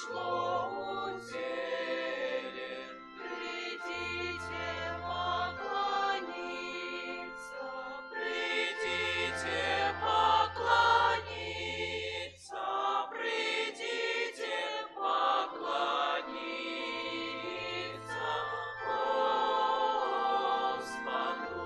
пришло утере, придите поклониться, придите поклониться, придите поклониться Господу.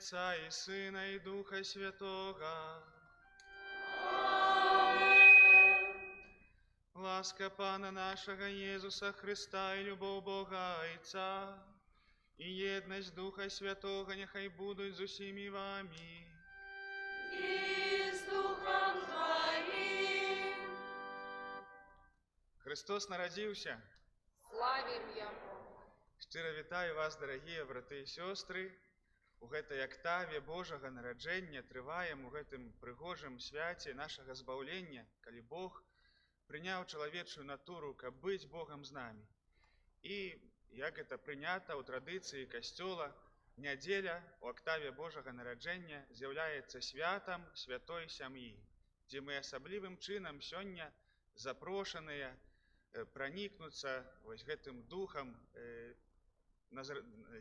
Отца и Сына и Духа Святого. Ласка Пана нашего Иисуса Христа и любовь Бога Отца и едность Духа Святого нехай будут с усими вами. И с Духом Твоим. Христос народился. Славім Яго! Шчыра вітаю вас, дарагія браты і сёстры. У гэтай актаве Божага нараджэння трываем у гэтым прыгожым свяце нашага збаўлення, калі Бог прыняў чалавечую натуру, каб быць Богам з намі. І, як гэта прынята ў традыцыі касцёла, нядзеля у актаве Божага нараджэння з'яўляецца святам святой сям'і, дзе мы асаблівым чынам сёння запрошаныя пранікнуцца вось гэтым духам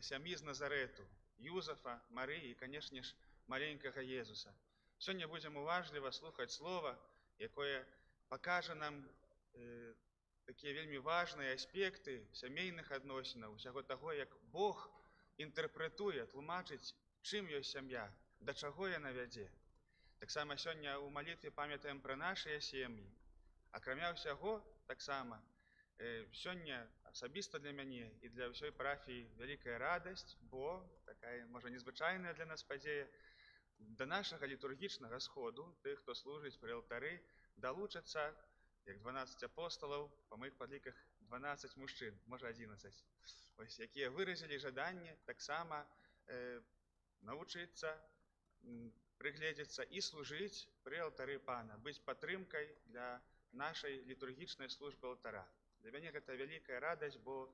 сям'і з Назарэту, Юзафа, Марыі і, канешне ж, маленькага Езуса. Сёння будзем уважліва слухаць слова, якое пакажа нам такія вельмі важныя аспекты сямейных адносінаў, усяго таго, як Бог інтэрпрэтуе, тлумачыць, чым ёсць сям'я, да чаго яна вядзе. Таксама сёння ў малітве памятаем пра нашыя сем'і. Акрамя ўсяго, таксама, сёння асабіста для мяне і для ўсёй парафіі вялікая радасць, бо такая, можа, незвычайная для нас падзея. Да нашага літургічнага сходу, тых, хто служыць пры алтары, далучацца, як 12 апосталаў, па маіх падліках 12 мужчын, можа 11, ось, якія выразілі жаданне таксама навучыцца, прыгледзецца і служыць пры алтары Пана, быць падтрымкай для нашай літургічнай службы алтара. Для мяне гэта вялікая радасць, бо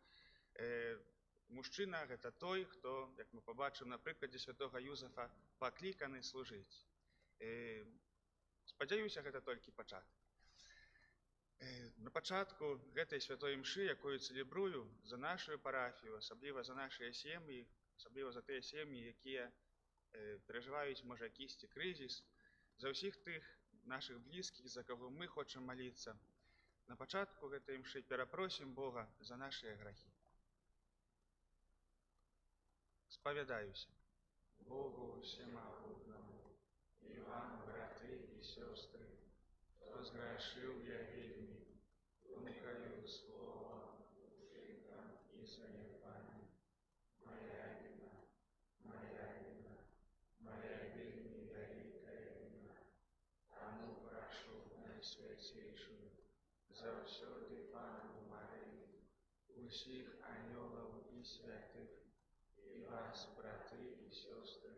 мужчына гэта той, хто, як мы пабачым на прыкладзе святога Юзафа, пакліканы служыць. Спадзяюся, гэта толькі пачатак. На пачатку гэтай святой імшы, якую цэлебрую за нашу парафію, асабліва за нашыя сем'і, асабліва за тыя сем'і, якія перажываюць, можа, якісьці крызіс, за ўсіх тых нашых блізкіх, за каго мы хочам маліцца. На пачатку гэтай імшы перапросім Бога за нашыя грахі. Спавядаюся Богу всемагутнаму і вам, браты і сёстры, хто зграшыў я вельмі, думкаю, словам, чынам і занядбаннем. Моя віна, моя вельмі вялікая віна. Таму прашу найсвяцейшую заўсёды Панну Марыю, усіх анёлаў і святых, і вас, браты і сёстры,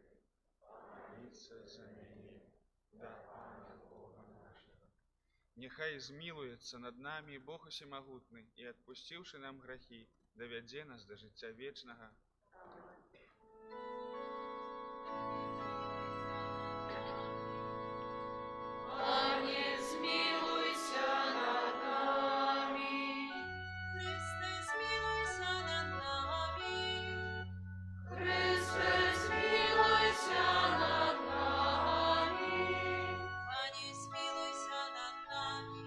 помоліться за мяне да Пана Бога нашего. Нехай змілуецца над намі Бог усемагутны і, адпусціўшы нам грахі, давядзе нас да жыцця вечнага. Пане, змилуйся над нами. Христе, змилуйся над нами. Христе, змилуйся над нами. Пане, змилуйся над нами.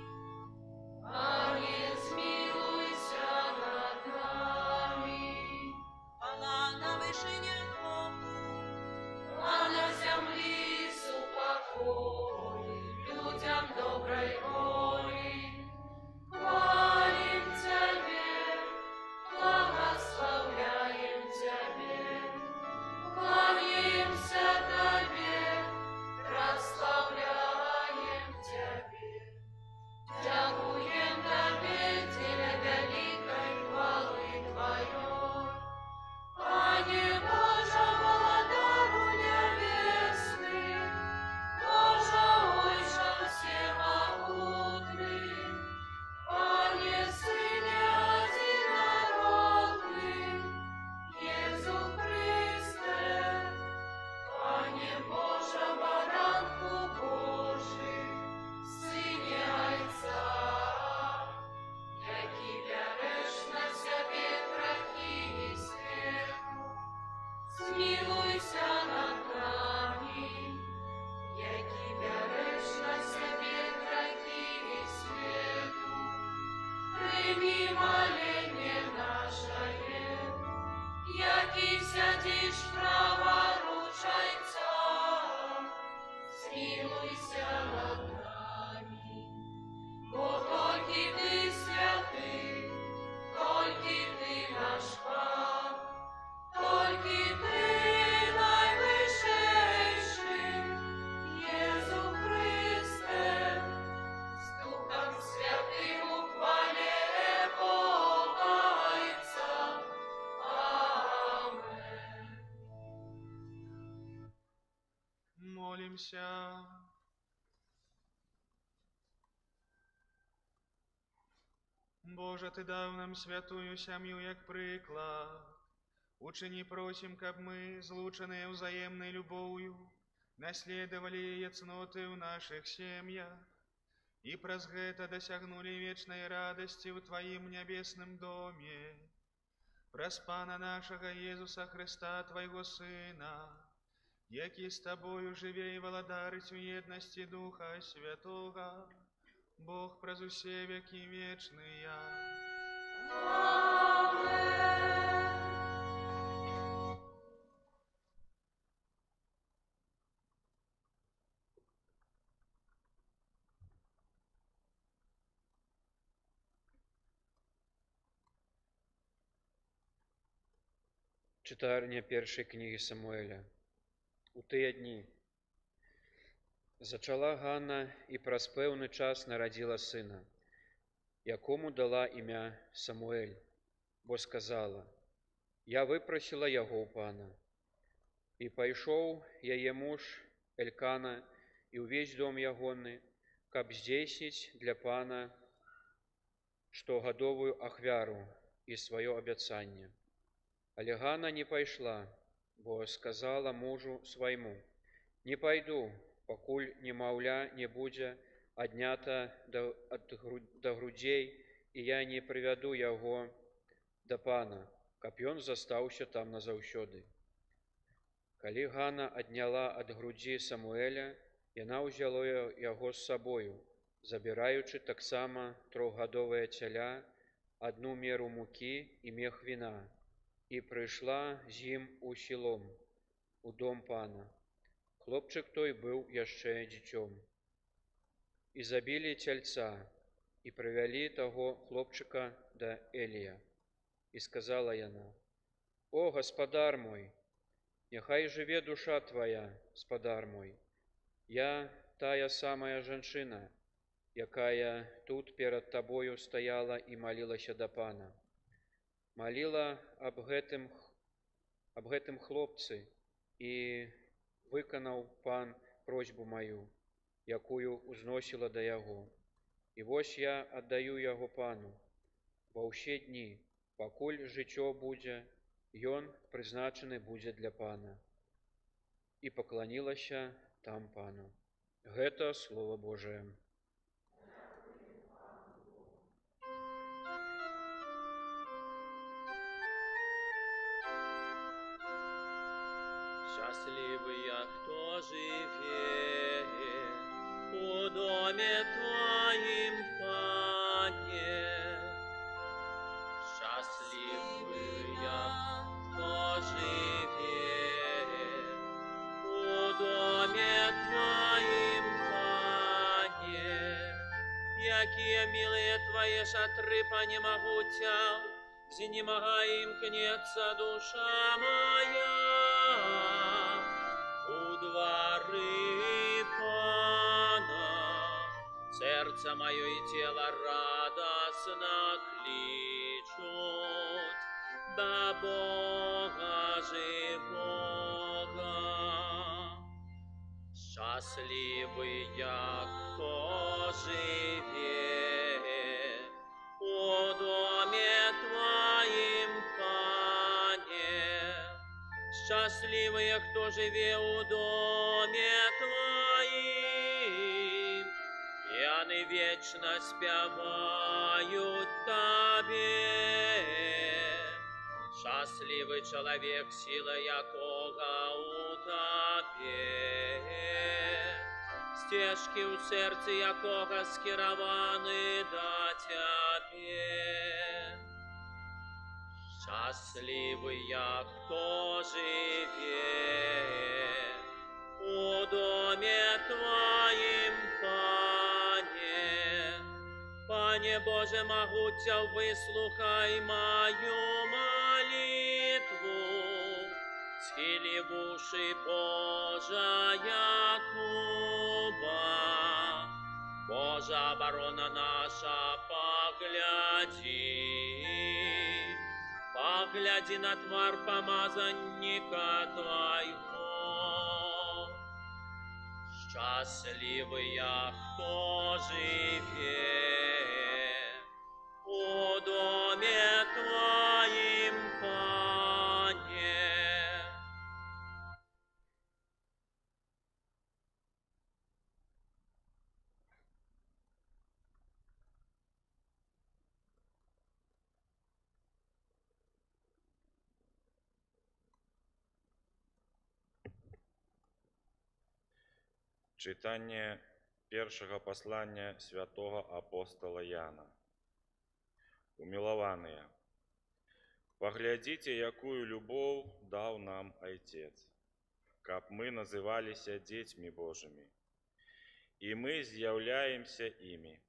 Пане, змилуйся над нами. Помолимся. Боже, Ти дав нам святую сям'ю, як приклад. Учини, просим, каб мы, злученные взаимной любовью, наследовали ее цноты в наших семьях и праз гэта досягнули вечной радости в Твоим небесном доме. Праз Пана нашего Иисуса Христа, Твоего Сына, який с Тобою живе и владарить в едности Духа Святого, Бог праз усе веки вечные. Читання першої книги Самуэля. У тыя дні зачала Ганна і праз пэўны час нарадзіла сына, якому дала імя Самуэль, бо сказала: «Я выпрасіла яго ў Пана». І пайшоў яе муж Элькана і ўвесь дом ягоны, каб здзейсніць для Пана штогадовую ахвяру і сваё абяцанне. Але Ганна не пайшла, бо сказала мужу свайму: «Не пайду, пакуль немаўля не будзе аднята да грудзей, і я не прывяду яго да Пана, каб ён застаўся там назаўсёды». Калі Ганна адняла ад грудзі Самуэля, яна ўзяла яго з сабою, забіраючы таксама трохгадовае цяля, адну меру мукі і мех віна, і прыйшла з ім у Сілом, у дом Пана. Хлопчык той быў яшчэ дзіцём. І забілі цельца, і прывялі таго хлопчыка да Элія. І сказала яна: «О, гаспадар мой, няхай жыве душа твая, спадар мой. Я тая самая жанчына, якая тут перад табою стаяла і малілася да Пана. Маліла аб гэтым хлопцы, і выканаў Пан просьбу маю, якую узносіла да яго. І вось я аддаю яго Пану. Ва ўсе дні, пакуль жыццё будзе, ён прызначаны будзе для Пана». І пакланілася там Пану. Гэта Слово Божие. Счастливые, кто живет у доме Твоим, Пане. Счастливые, кто живет у доме Твоим, Пане. Якие милые Твои шатры, Пане могутя, где не мога им кнется душа моя. У дворы Пана сердце мое и тело радостно кличут до Бога живого. Счастливый я, кто живет у доме Твоим, Пане. Счастливые, кто живе у доме Твоим, и они вечно спевают Тебе. Счастливый человек, сила якого у Тебе, стежки у серця якого скерованы до Тебе. Счастливый я, кто живет у доме Твоим, Пане. Пане Боже могутя, выслухай мою молитву, схили в уши Божа Якуба. Божа оборона наша, погляди на твар помазанника Твоего. Счастливые, кто живет у доме Твоим, Пане. Читання першого послання святого апостола Яна. Умилованные, поглядите, якую любовь дал нам Отец, каб мы называлися детьми Божьими, и мы з'являемся ими.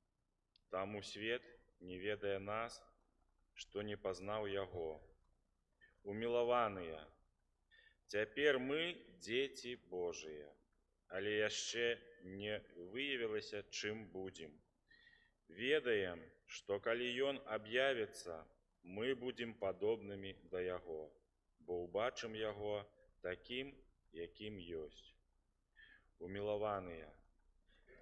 Тому свет, не ведая нас, что не познал Яго. Умилованные, теперь мы дети Божие, але яшчэ не выявілася, чым будзем. Ведаем, што калі Ён аб'явіцца, мы будзем падобнымі да Яго, бо ўбачым Яго такім, якім ёсць. Умилованыя,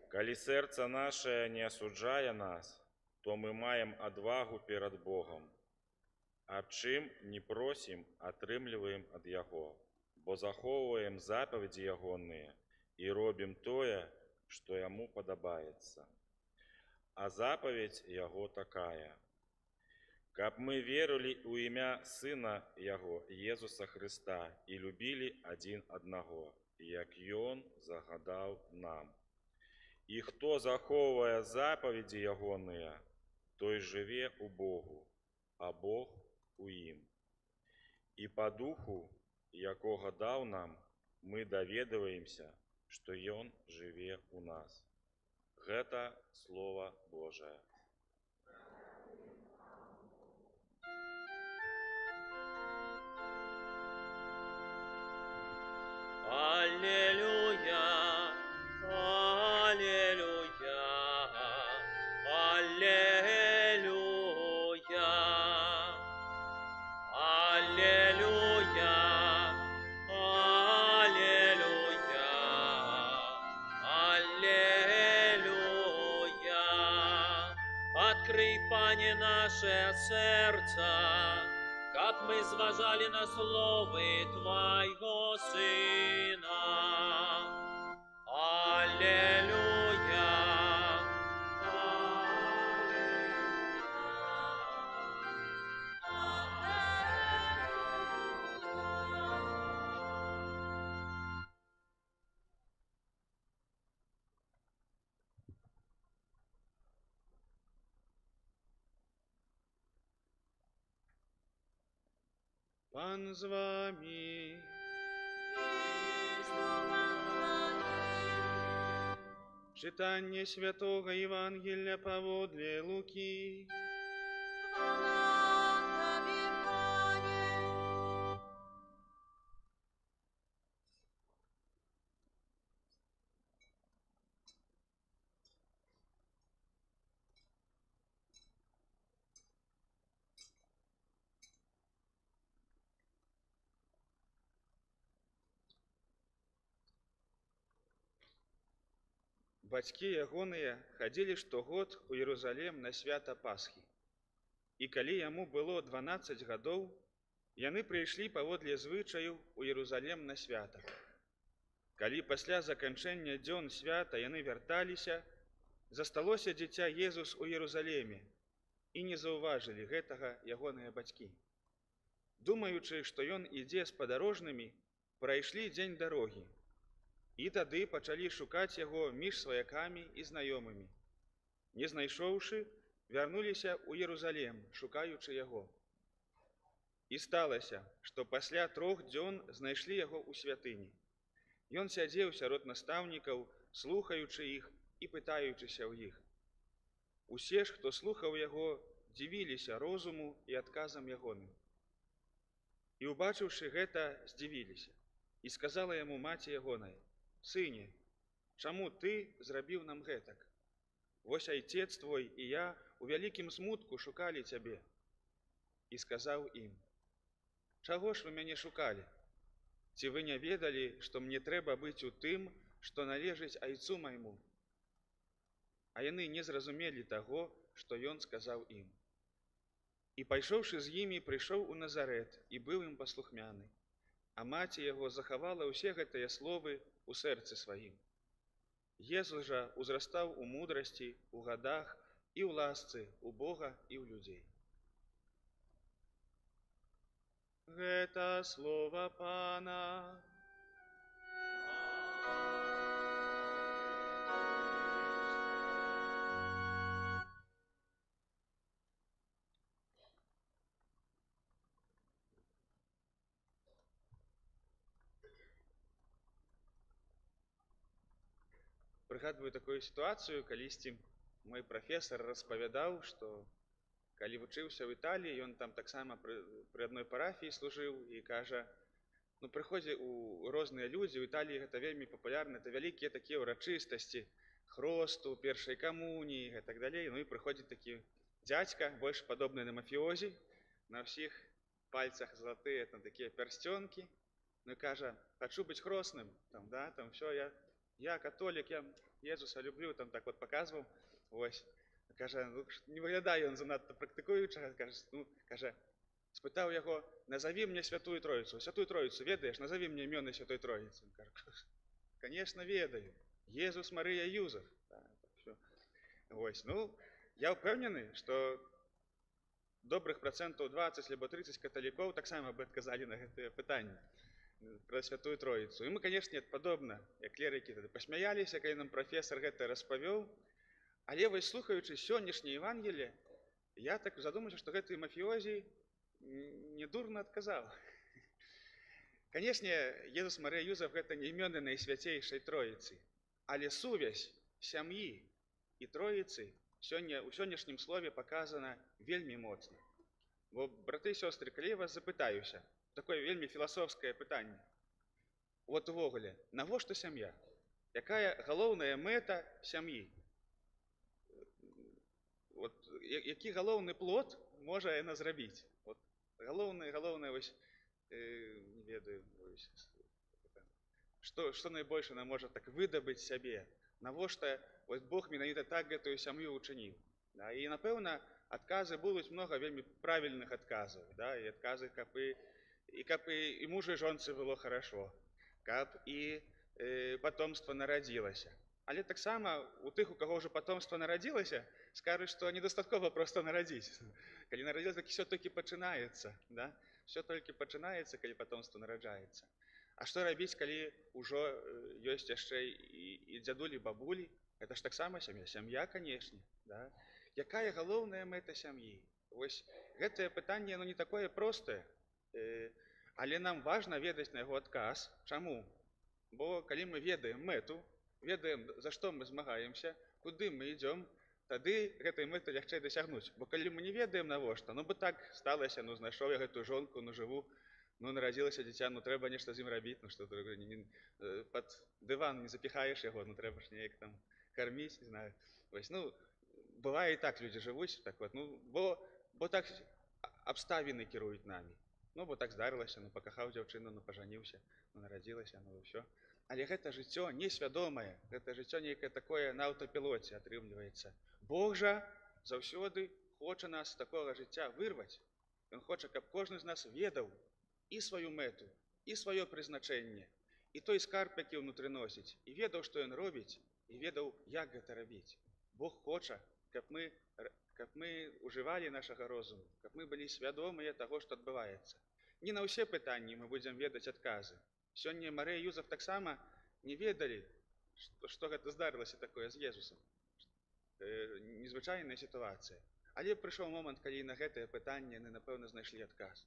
калі сэрца нашае не асуджае нас, то мы маем адвагу перад Богом, а чым не просім, атрымліваем ад Яго, бо захоўваем запаведзі Ягоныя і робім тое, што Яму падабаецца. А запаведь Яго такая, каб мы верылі ў імя Сына Яго, Езуса Христа, і любілі адзін аднаго, як Ён загадаў нам. І хто захоўвае запаведзі Ягоныя, той жыве ў Богу, а Бог у ім. І па духу, якога даў нам, мы даведваемся, што Ён жыве ў нас. Гэта Слово Божие. Аллилуйя, аллилуйя, аллилуйя, аллилуйя, аллилуйя, аллилуйя. Открый, Пане, наше сердце, каб мы зважали на словы Твоего Сына. Аллилуйя. Пан з вами. Читание святого Евангелия паводле Луки. Бацькі ягоныя хадзілі штогод у Єрусалем на свята Пасхі. І калі яму было 12 гадоў, яны прыйшлі паводле звычаю у Єрусалем на свята. Калі пасля заканчэння дзён свята яны вярталіся, засталося дзіця Езус у Єрусалеме, і не заўважылі гэтага ягоныя бацькі. Думаючы, што ён ідзе з падарожнымі, прайшлі дзень дарогі. І тады пачалі шукаць яго між сваякамі і знаёмымі. Не знайшоўшы, вярнуліся ў Єрусалем, шукаючы яго. І сталася, што пасля 3 дзён знайшлі яго ў святыні. Ён сядзеў сярод настаўнікаў, слухаючы іх і пытаючыся ў іх. Усе ж, хто слухаў яго, дзівіліся розуму і адказам ягоным. І убачыўшы гэта, здзівіліся. І сказала яму маці ягоная: «Сыне, чаму ты зрабіў нам гэтак? Вось айцец твой і я у вялікім смутку шукалі цябе». І сказаў ім: «Чаго ж вы мяне шукалі? Ці вы не ведалі, што мне трэба быць у тым, што належыць айцу майму. А яны не зразумелі таго, што ён сказаў ім. І пайшоўшы з імі, прыйшоў у Назарэт і быў ім паслухмяны. А маці яго захавала ўсе гэтыя словы ў сэрцы сваім. Езус жа узрастаў у мудрасці, у гадах і ў ласцы у Бога і ў людзей. Гэта слова Пана. Прыгадваю такую сітуацыю, калісьці мой прафесар распавядаў, што калі вучыўся ў Італіі, ён там таксама пры адной парафіі служыў і кажа, прыходзі ў розныя людзі, у Італіі гэта вельмі папулярна, это вялікія такія ўрачыстасці, хросту, першай камуніі і так далей. І прыходзіць такі дзядзька, больш падобны на мафіозі, на ўсіх пальцах залатыя там такія пярсцёнкі, і кажа, хачу быць хросным, там всё, я католік, я Езуса люблю, там так паказваў, вось. Кажа, не выглядае ён занадта практыкуючага, кажа, спытаў яго, назаві мне Святую Троіцу. Святую Троіцу ведаеш? Назаві мне імёны Святой Троіцы. Кажа, конечно, ведаю. Езус, Марыя, Юзеф. Вось, я ўпэўнены, што добрых процентаў 20 альбо 30 каталікоў таксама бы адказалі на гэтае пытанне пра Святую Троіцу. І мы, канешне, падобна, як клерыкі тады пасмяяліся, калі нам прафесар гэта распавёў. Але вось слухаючы сённяшняе Евангелие, я так задумаўся, што гэты мафіозі недурна адказаў. Канешне, Езус, Марыя, Юзеф гэта не імёны Найсвяцейшай Троіцы, але сувязь сям'і і Троіцы сёння у сённяшнім слове паказана вельмі моцна. Бо, браты і сёстры, калі я вас запытаюся, такое вельмі філасофскае пытанне. Вот увогуле, навошта сям'я? Якая галоўная мэта сям'і? Які галоўны плод можа яна зрабіць? Галоўнае, вось, не ведаю, што найбольш яна можа так выдабыць сябе? Навошта Бог менавіта так гэтую сям'ю учыніў? І, напэўна, адказы будуць многа вельмі правільных адказаў. І адказы, каб і мужу і жонцы было хорошо, каб і патомства нарадзілася. Але таксама у тых, у каго ўжо патомства нарадзілася, скажуць, што недастаткова проста нарадзіць. Калі нарадзілася, так усё толькі пачынаецца. Усё толькі пачынаецца, калі патомства нараджаецца. А што рабіць, калі ўжо ёсць яшчэ і дзядулі, бабулі? Гэта ж таксама сям'я. Сям'я, канешне. Якая галоўная мэта сям'і? Вось гэтае пытанне, не такое простае, але нам важна ведаць на яго адказ. Чаму? Бо калі мы ведаем мэту, ведаем, за што мы змагаемся, куды мы ідём, тады гэтай мэты лягчэй дасягнуць. Бо калі мы не ведаем навошта, бо так сталася, знайшоў я гэтую жонку, жыву, нарадзілася дзіця, трэба нешта з ім рабіць, што пад дыван не запіхаеш яго, трэба ж неяк там карміць, не знаю. Вось, бывае і так людзі жывуць, бо так абставіны кіруюць намі. Бо так здарылася, пакахаў дзяўчыну, пажаніўся, нарадзілася, ўсё. Але гэта жыццё несвядомае, гэта жыццё нейкае такое на аўтапілоце атрымліваецца. Бог жа заўсёды хоча нас з такога жыцця вырваць. Ён хоча, каб кожны з нас ведаў і сваю мэту, і сваё прызначэнне, і той скарб, які ўнутры носіць, і ведаў, што ён робіць, і ведаў, як гэта рабіць. Бог хоча, каб мы ўжывалі нашага розуму, каб мы былі свядомыя таго, што адбываецца. Не на ўсе пытанні мы будзем ведаць адказы. Сёння Марыя і Юзеф таксама не ведалі, што гэта здарылася такое з Езусам. Незвычайная сітуацыя. Але прыйшоў момант, калі на гэтае пытанне яны, напэўна, знайшлі адказ.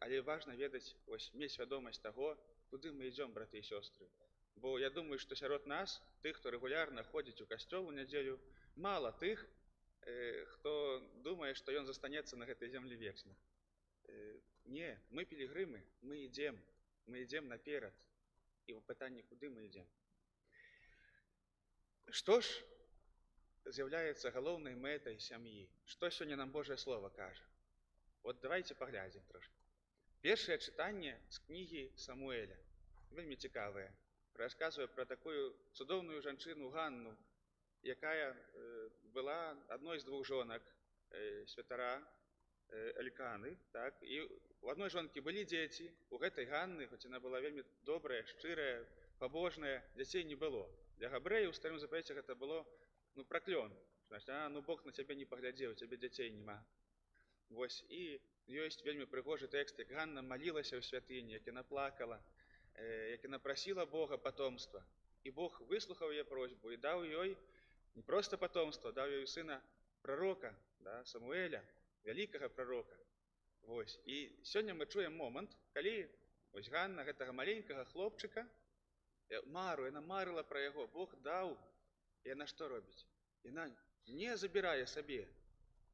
Але важна ведаць, мець свядомасць таго, куды мы ідзём, браты і сёстры. Бо я думаю, што сярод нас, тых, хто рэгулярна ходзіць у касцёл у нядзелю, мала тых, хто думае, што ён застанецца на гэтай зямлі вечна. Не, мы пілігрымы, мы ідзем наперад. І ў пытанні, куды мы ідзем. Што ж з'яўляецца галоўнай мэтай сям'і? Што сёння нам Божае Слова кажа? Давайце паглядзім трошки. Першае чытанне з кнігі Самуэля. Вельмі цікавае. расказвае пра такую цудоўную жанчыну Ганну, якая была адной з двух жонак святара Эльканы, так, і у адной жонкі былі дзеці, у гэтай Ганны, хоць яна была вельмі добрая, шчырая, пабожная, дзяцей не было. Для габрэяў у Старым Завеце гэта было праклён. Значыць, Бог на цябе не паглядзеў, у цябе дзяцей няма. Вось, і ёсць вельмі прыгожы тэкст, як Ганна малілася ў святыні, як яна плакала, як яна прасіла Бога патомства. І Бог выслухаў яе просьбу і даў ёй не проста патомства, даў ёй сына прарока, да, Самуэля, вялікага прарока. Вось. І сёння мы чуем момант, калі вось Ганна гэтага маленькага хлопчыка яна марыла пра яго, Бог даў, і яна што робіць? Яна не забірае сабе.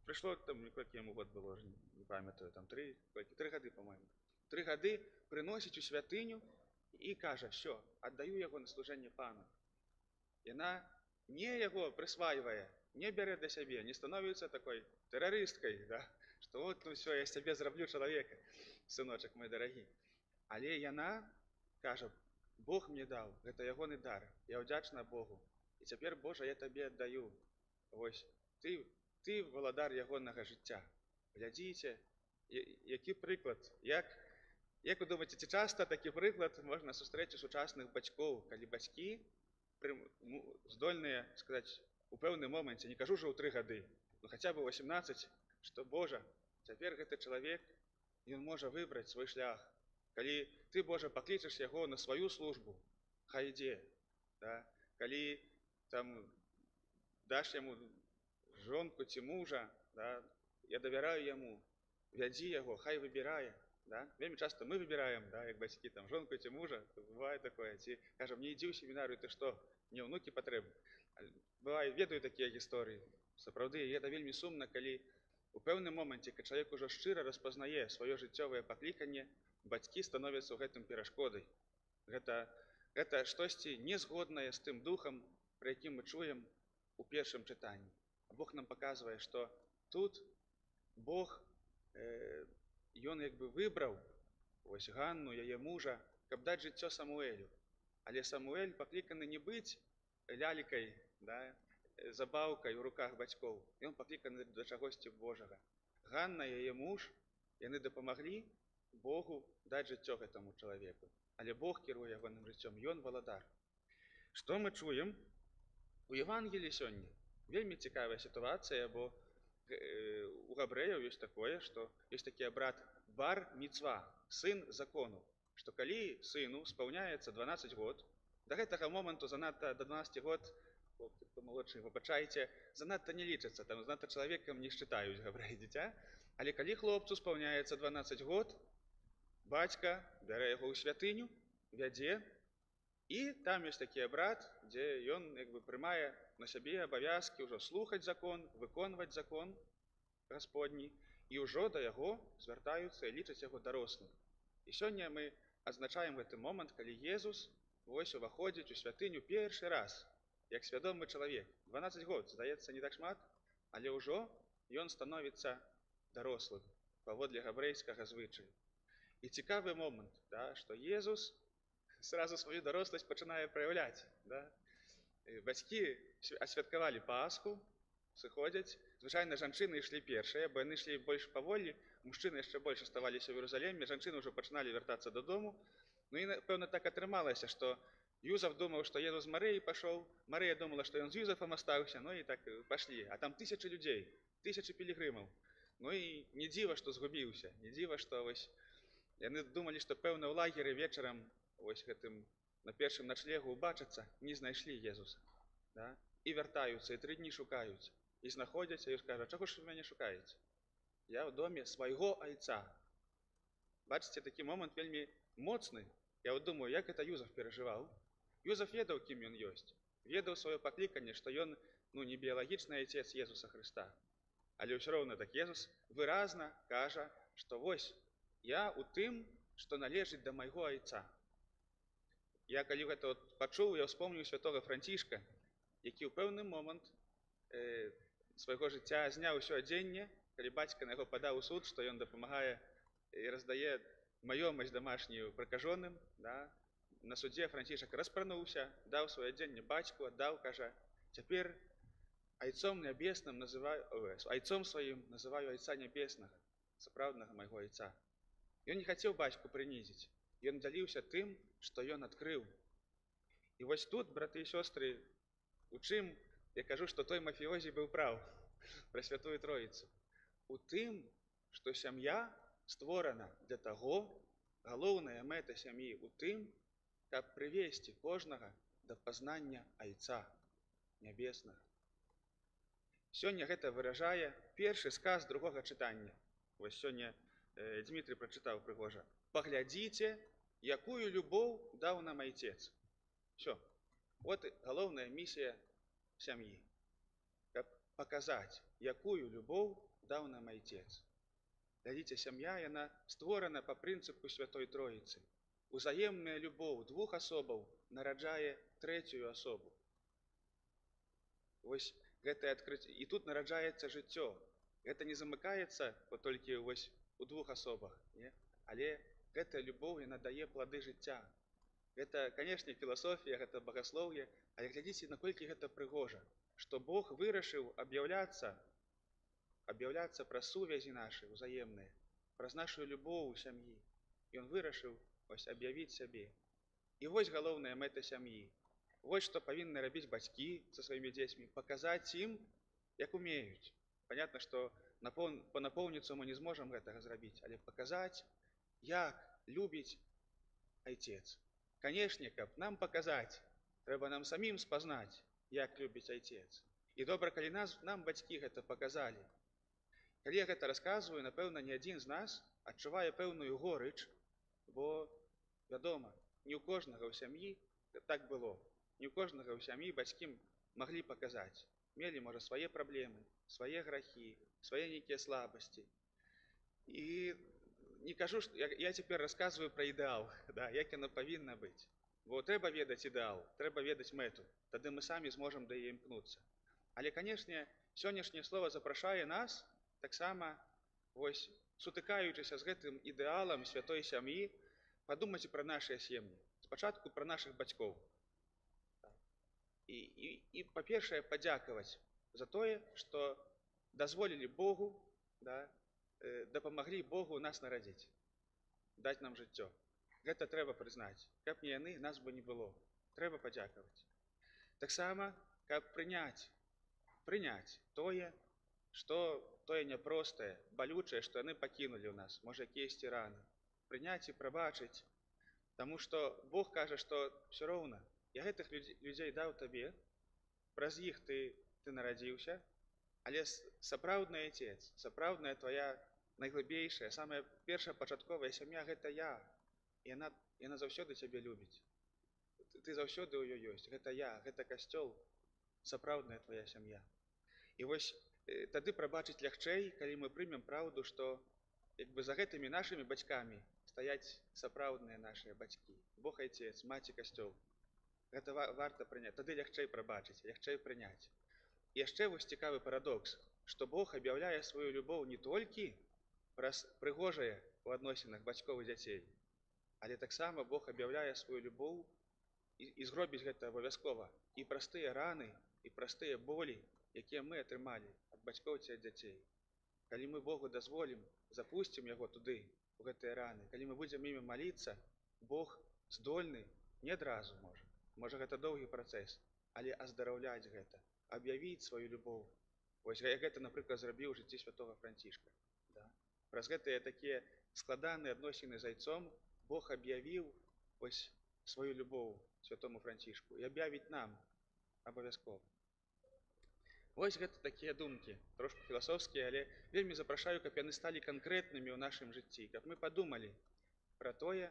Прыйшло там, колькі яму год было, не памятаю, там 3 гады, па-моему. 3 гады прыносіць у святыню і кажа: «Всё, аддаю яго на служэнне Пану». Яна не яго прысвайвае, не бярэ для сябе, не становіцца такой тэрарысткай, да? Што от, всё, я з цябе зраблю чалавека, сыночак мой дарагі. Але яна кажа: Бог мне даў, гэта ягоны дар, я ўдзячна Богу. І цяпер, Божа, я табе аддаю. Вось, ты валадар ягонага жыцця. Глядзіце, які прыклад. Як вы думаеце, ці часта такі прыклад можна сустрэць у сучасных бацькоў, калі бацькі здольныя сказаць у пэўным моменце, не кажу ўжо ў 3 гады, хаця бы 18, што Божа, цяпер гэты чалавек, ён можа выбраць свой шлях. Калі ты, Божа, паклічаш яго на сваю службу, хай ідзе. Да? Калі там даш яму жонку ці мужа, да? Я давяраю яму, вядзі яго, хай выбірае. Да? Вельмі часта мы выбіраем, да, як бацькі, там, жонку ці мужа, бывае такое, ці кажам: не ідзі ў семінарыю, ты што, мне ўнукі патрэбны. Бывае, ведаю такія гісторыі. Сапраўды, гэта вельмі сумна, калі у пэўным моменце, калі чалавек ужо шчыра распазнае сваё жыццёвае пакліканне, бацькі становяцца ў гэтым перашкодай. Гэта штосьці незгоднае з тым духам, пра якім мы чуем у першым чытанні. Бог нам паказвае, што тут Бог, ён як бы выбраў вось Ганну, яе мужа, каб даць жыццё Самуэлю. Але Самуэль пакліканы не быць лялікай, да, забаўкай у руках бацькоў. Ён пакліканы да чагосьці Божага. Ганна, яе муж, яны дапамаглі Богу даць жыццё гэтаму чалавеку. Але Бог кіруе ягоным жыццём, ён валадар. Што мы чуем у Евангеліі сёння? Вельмі цікавая сітуацыя, бо у габрэяў ёсць такое, што ёсць такі абрад бар-міцва, сын закону, што калі сыну спаўняецца 12 год, да гэтага моманту занадта да 12 год, малодшы, выбачайце, занадта не лічацца, там занадта чалавекам не счытаюць габрэі дзіця, але калі хлопцу спаўняецца 12 год, бацька бярэ яго ў святыню, вядзе, і там ёсць такі абрад, дзе ён як бы прымае на сябе абавязкі ўжо слухаць закон, выконваць закон Гасподні, і ўжо да яго звяртаюцца і лічаць яго дарослым. І сёння мы адзначаем гэты момант, калі Езус вось уваходзіць у святыню першы раз, як свядомы чалавек. 12 год, здаецца, не так шмат, але ўжо ён становіцца дарослым паводле габрэйскага звычаю. І цікавы момант, да, што Езус сразу сваю даросласць пачынае праяўляць. Да? Бацькі асвяткавалі Пасху, сыходзяць. Звычайна, жанчыны ішлі першыя, бо яны ішлі больш паволі, мужчыны яшчэ больш аставаліся ў Іерусаліме, жанчыны ўжо пачыналі вяртацца дадому. Ну і, напэўна, так атрымалася, што Юзаф думаў, што Езус з Марыяй пашоў, Марыя думала, што ён з Юзафам астаўся, ну і так пашлі. А там 1000 людзей, 1000 пілігрымаў. Ну і не дзіва, што згубіўся, не дзіва, што вось яны думалі, што, пэўна, ў лагеры вечарам вось гэтым на першым начлегу убачацца, не знайшлі Езуса. Да? І вяртаюцца, і 3 дні шукаюць. І знаходзяць, і кажа: чаго ж вы мяне шукаеце? Я ў доме свайго айца. Бачыце, такі момант вельмі моцны. Я вот думаю, як гэта Юзаф перажываў. Юзаф ведаў, кім ён ёсць. Ведаў сваё пакліканне, што ён не біялагічны айцец Езуса Хрыста. Але ўсё роўна так Езус выразна кажа, што вось я ў тым, што належыць да майго айца. Я калі гэта пачуў, я ўспомніў святога Францішка, які ў пэўны момант свайго жыцця зняў усё адзенне, калі бацька на яго падаў у суд, што ён дапамагае і раздае маёмасць дамашнюю пракажоным, да? на судзе Францішак распрануўся, даў сваё адзенне бацьку, аддаў, кажа: «Цяпер айцом нябесным называю, айцом сваім называю айца нябеснага, сапраўднага майго айца». Ён не хацеў бацьку прынізіць, ён дзяліўся тым, што ён адкрыў. І вось тут, браты і сёстры, у чым я кажу, што той мафіозі быў праў пра Святую Троіцу? У тым, што сям'я створана для таго, галоўная мэта сям'і у тым, каб прывесці кожнага да пазнання айца нябеснага. Сёння гэта выражае першы сказ другога чытання. Вось сёння Дмітрый прачытаў прыгожа: «Паглядзіце, якую любоў даў нам айцец». Всё. Вот галоўная місія сям'і. Каб паказаць, якую любоў даў нам айцец. Глядзіце, сям'я, яна створана па прынцыпу Святой Троіцы. Узаемная любоў двух асобаў нараджае трэцюю асобу. Вось гэтае адкрыццё. І тут нараджаецца жыццё. Гэта не замыкаецца толькі вось у двух асобах, не? Але гэтая любоў, яна дае плады жыцця. Гэта, канешне, філасофія, гэта багаслоўе, але глядзіце, наколькі гэта прыгожа, што Бог вырашыў аб'яўляцца праз сувязі нашы ўзаемныя, праз нашу любоў у сям'і. Ён вырашыў вось аб'явіць сябе. І вось галоўная мэта сям'і. Вось што павінны рабіць бацькі са сваімі дзецьмі, паказаць ім, як умеюць. Понятно, што па напоўніцу мы не зможам гэтага зрабіць, але паказаць, як любіць айцец. Канешне, каб нам паказаць, трэба нам самім спазнаць, як любіць айцец. І добра, калі нам бацькі гэта паказалі. Калі я гэта расказваю, напэўна, не адзін з нас адчувае пэўную горыч, бо, вядома, не ў кожнага ў сям'і так было. Не ў кожнага ў сям'і бацькі маглі паказаць. Мелі, можа, свае праблемы, свае грахі, свае нейкія слабасці. І не кажу, што я цяпер расказваю пра ідэал, да, як яно павінна быць. Бо трэба ведаць ідэал, трэба ведаць мэту, тады мы самі зможам да яе імкнуцца. Але, канешне, сённяшняе слова запрашае нас таксама, вось, сутыкаючыся з гэтым ідэалам святой сям'і, падумаць пра нашыя сем'і. Спачатку пра нашых бацькоў. І па-першае, падзякаваць за тое, што дазволілі Богу, да, дапамаглі Богу нас нарадзіць, даць нам жыццё. Гэта трэба прызнаць. Каб не яны, нас бы не было. Трэба падзякаваць. Таксама, каб прыняць тое, што тое няпростае, балючае, што яны пакінулі ў нас, можа, якіясьці раны. Прыняць і прабачыць, таму што Бог кажа, што ўсё роўна, я гэтых людзей даў табе, праз іх ты нарадзіўся, але сапраўдны айцец, сапраўдная твая найглыбейшая, самая першая пачатковая сям'я — гэта я. Яна заўсёды цябе любіць. Ты заўсёды ў ёй ёсць. Гэта я, гэта касцёл, сапраўдная твая сям'я. І вось тады прабачыць лягчэй, калі мы прымем праўду, што як бы за гэтымі нашымі бацькамі стаяць сапраўдныя нашыя бацькі. Бог айцец, маці касцёл. Гэта варта прыняць. Тады лягчэй прабачыць, лягчэй прыняць. І яшчэ вось цікавы парадокс, што Бог аб'яўляе сваю любоў не толькі праз прыгожае ў адносінах бацькоў і дзяцей, але таксама Бог аб'яўляе сваю любоў і зробіць гэта абавязкова і праз тыя раны, і праз тыя болі, якія мы атрымалі ад бацькоў ці ад дзяцей. Калі мы Богу дазволім, запусцім яго туды, у гэтыя раны, калі мы будзем імі маліцца, Бог здольны не адразу можа гэта доўгі працэс, але аздараўляць гэта, аб'явіць сваю любоў. Вось як гэта, напрыклад, зрабіў у жыцці святога Францішка. Да? Праз гэтыя такія складаныя адносіны з айцом Бог аб'явіў вось сваю любоў святому Францішку і аб'явіць нам абавязкова. Вось гэта такія думкі, трошку філасофскія, але вельмі запрашаю, каб яны сталі канкрэтнымі ў нашым жыцці, каб мы падумалі пра тое,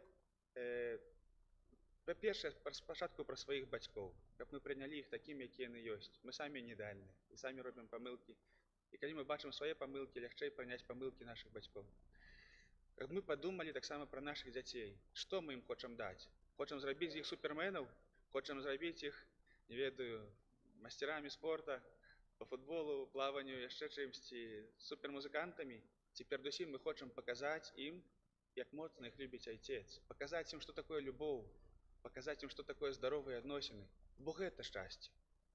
па-першае, спачатку пра сваіх бацькоў, каб мы прынялі іх такімі, якія яны ёсць. Мы самі не ідэальныя, і самі робім памылкі. І калі мы бачым свае памылкі, лягчэй прыняць памылкі нашых бацькоў. Каб мы падумалі таксама пра нашых дзяцей. Што мы ім хочам даць? Хочам зрабіць з іх суперменаў? Хочам зрабіць іх, не ведаю, масцерамі спорта, по футболу, плаванню, яшчэ чымсьці, супермузыкантамі? Ці перадусім мы хочам паказаць ім, як моцна іх любіць айцец? Паказаць ім, што такое любоў? паказаць ім, што такое здаровыя адносіны, бо гэта шчасце.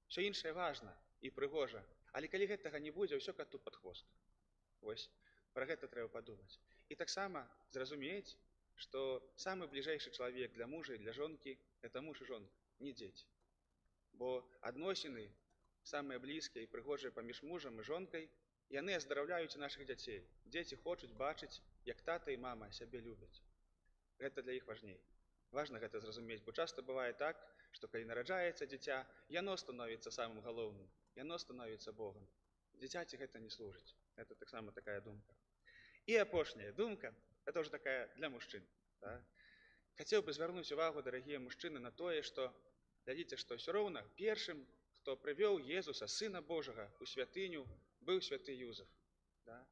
Усё іншае важна і прыгожа, але калі гэтага не будзе, ўсё кату пад хвост. Вось, пра гэта трэба падумаць. І таксама зразумець, што самы бліжэйшы чалавек для мужа і для жонкі – гэта муж і жонка, не дзеці. Бо адносіны, самыя блізкія і прыгожыя паміж мужам і жонкай, яны аздараўляюць нашых дзяцей. Дзеці хочуць бачыць, як тата і мама сябе любяць. Гэта для іх важней. Важна гэта зразумець, бо часта бывае так, што калі нараджаецца дзіця, яно становіцца самым галоўным, яно становіцца Богам. Дзіцяці гэта не служыць. Гэта таксама такая думка. І апошняя думка, гэта ўжо такая для мужчын. Да? Хацеў бы звярнуць увагу, дарагія мужчыны, на тое, што, глядзіце, што ўсё роўна першым, хто прывёў Езуса, Сына Божага, у святыню, быў святы Юзаф. Да?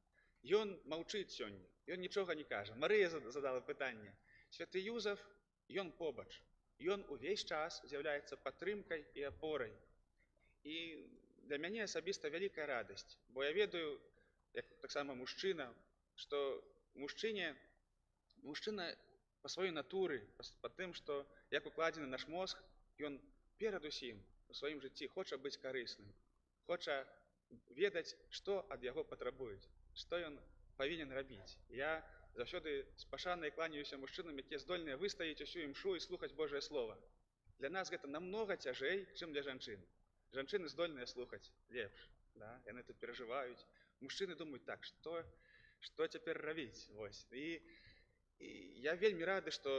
Ён маўчыць сёння, ён нічога не кажа. Марыя задала пытанне. Святы Юзаф, ён побач. Ён увесь час з'яўляецца падтрымкай і апорай. І для мяне асабіста вялікая радасць, бо я ведаю, як таксама мужчына, што мужчына па сваёй натуры, па тым, што як укладзены наш мозг, ён перадусім у сваім жыцці хоча быць карысным, хоча ведаць, што ад яго патрабуюць, што ён павінен рабіць. Я заўсёды з пашанай кланяюся мужчынам, якія здольныя выстаіць усю імшу і слухаць Божае Слова. Для нас гэта намнога цяжэй, чым для жанчын. Жанчыны здольныя слухаць лепш, да? Яны тут перажываюць. Мужчыны думаюць так, што цяпер рабіць. Вось. І я вельмі рады, што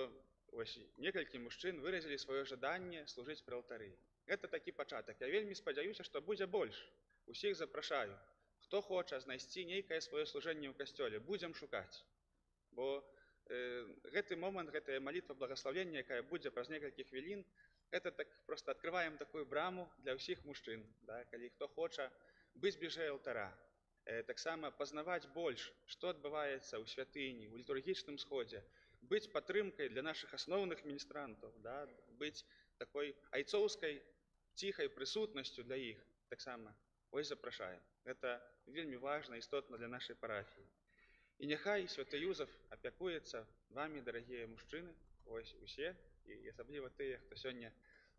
некалькі мужчын выразілі сваё жаданне служыць пры алтары. Гэта такі пачатак. Я вельмі спадзяюся, што будзе больш. Усіх запрашаю. Хто хоча знайсці нейкае сваё служэнне ў касцёле, будзем шукаць. Бо гэты момант, гэтая малітва благаславення, якая будзе праз некалькі хвілін, гэта так проста адкрываем такую браму для ўсіх мужчын, да? Калі хто хоча быць бліжэй алтара, таксама пазнаваць больш, што адбываецца ў святыні, у літургічным сходзе, быць падтрымкай для нашых асноўных міністрантаў, да? Быць такой айцоўскай ціхай прысутнасцю для іх таксама. Ось запрашаем. Гэта вельмі важна, істотна для нашай парафіі. І няхай святы Юзаф апякуецца вамі, дарагія мужчыны, ось усе, і асабліва тыя, хто сёння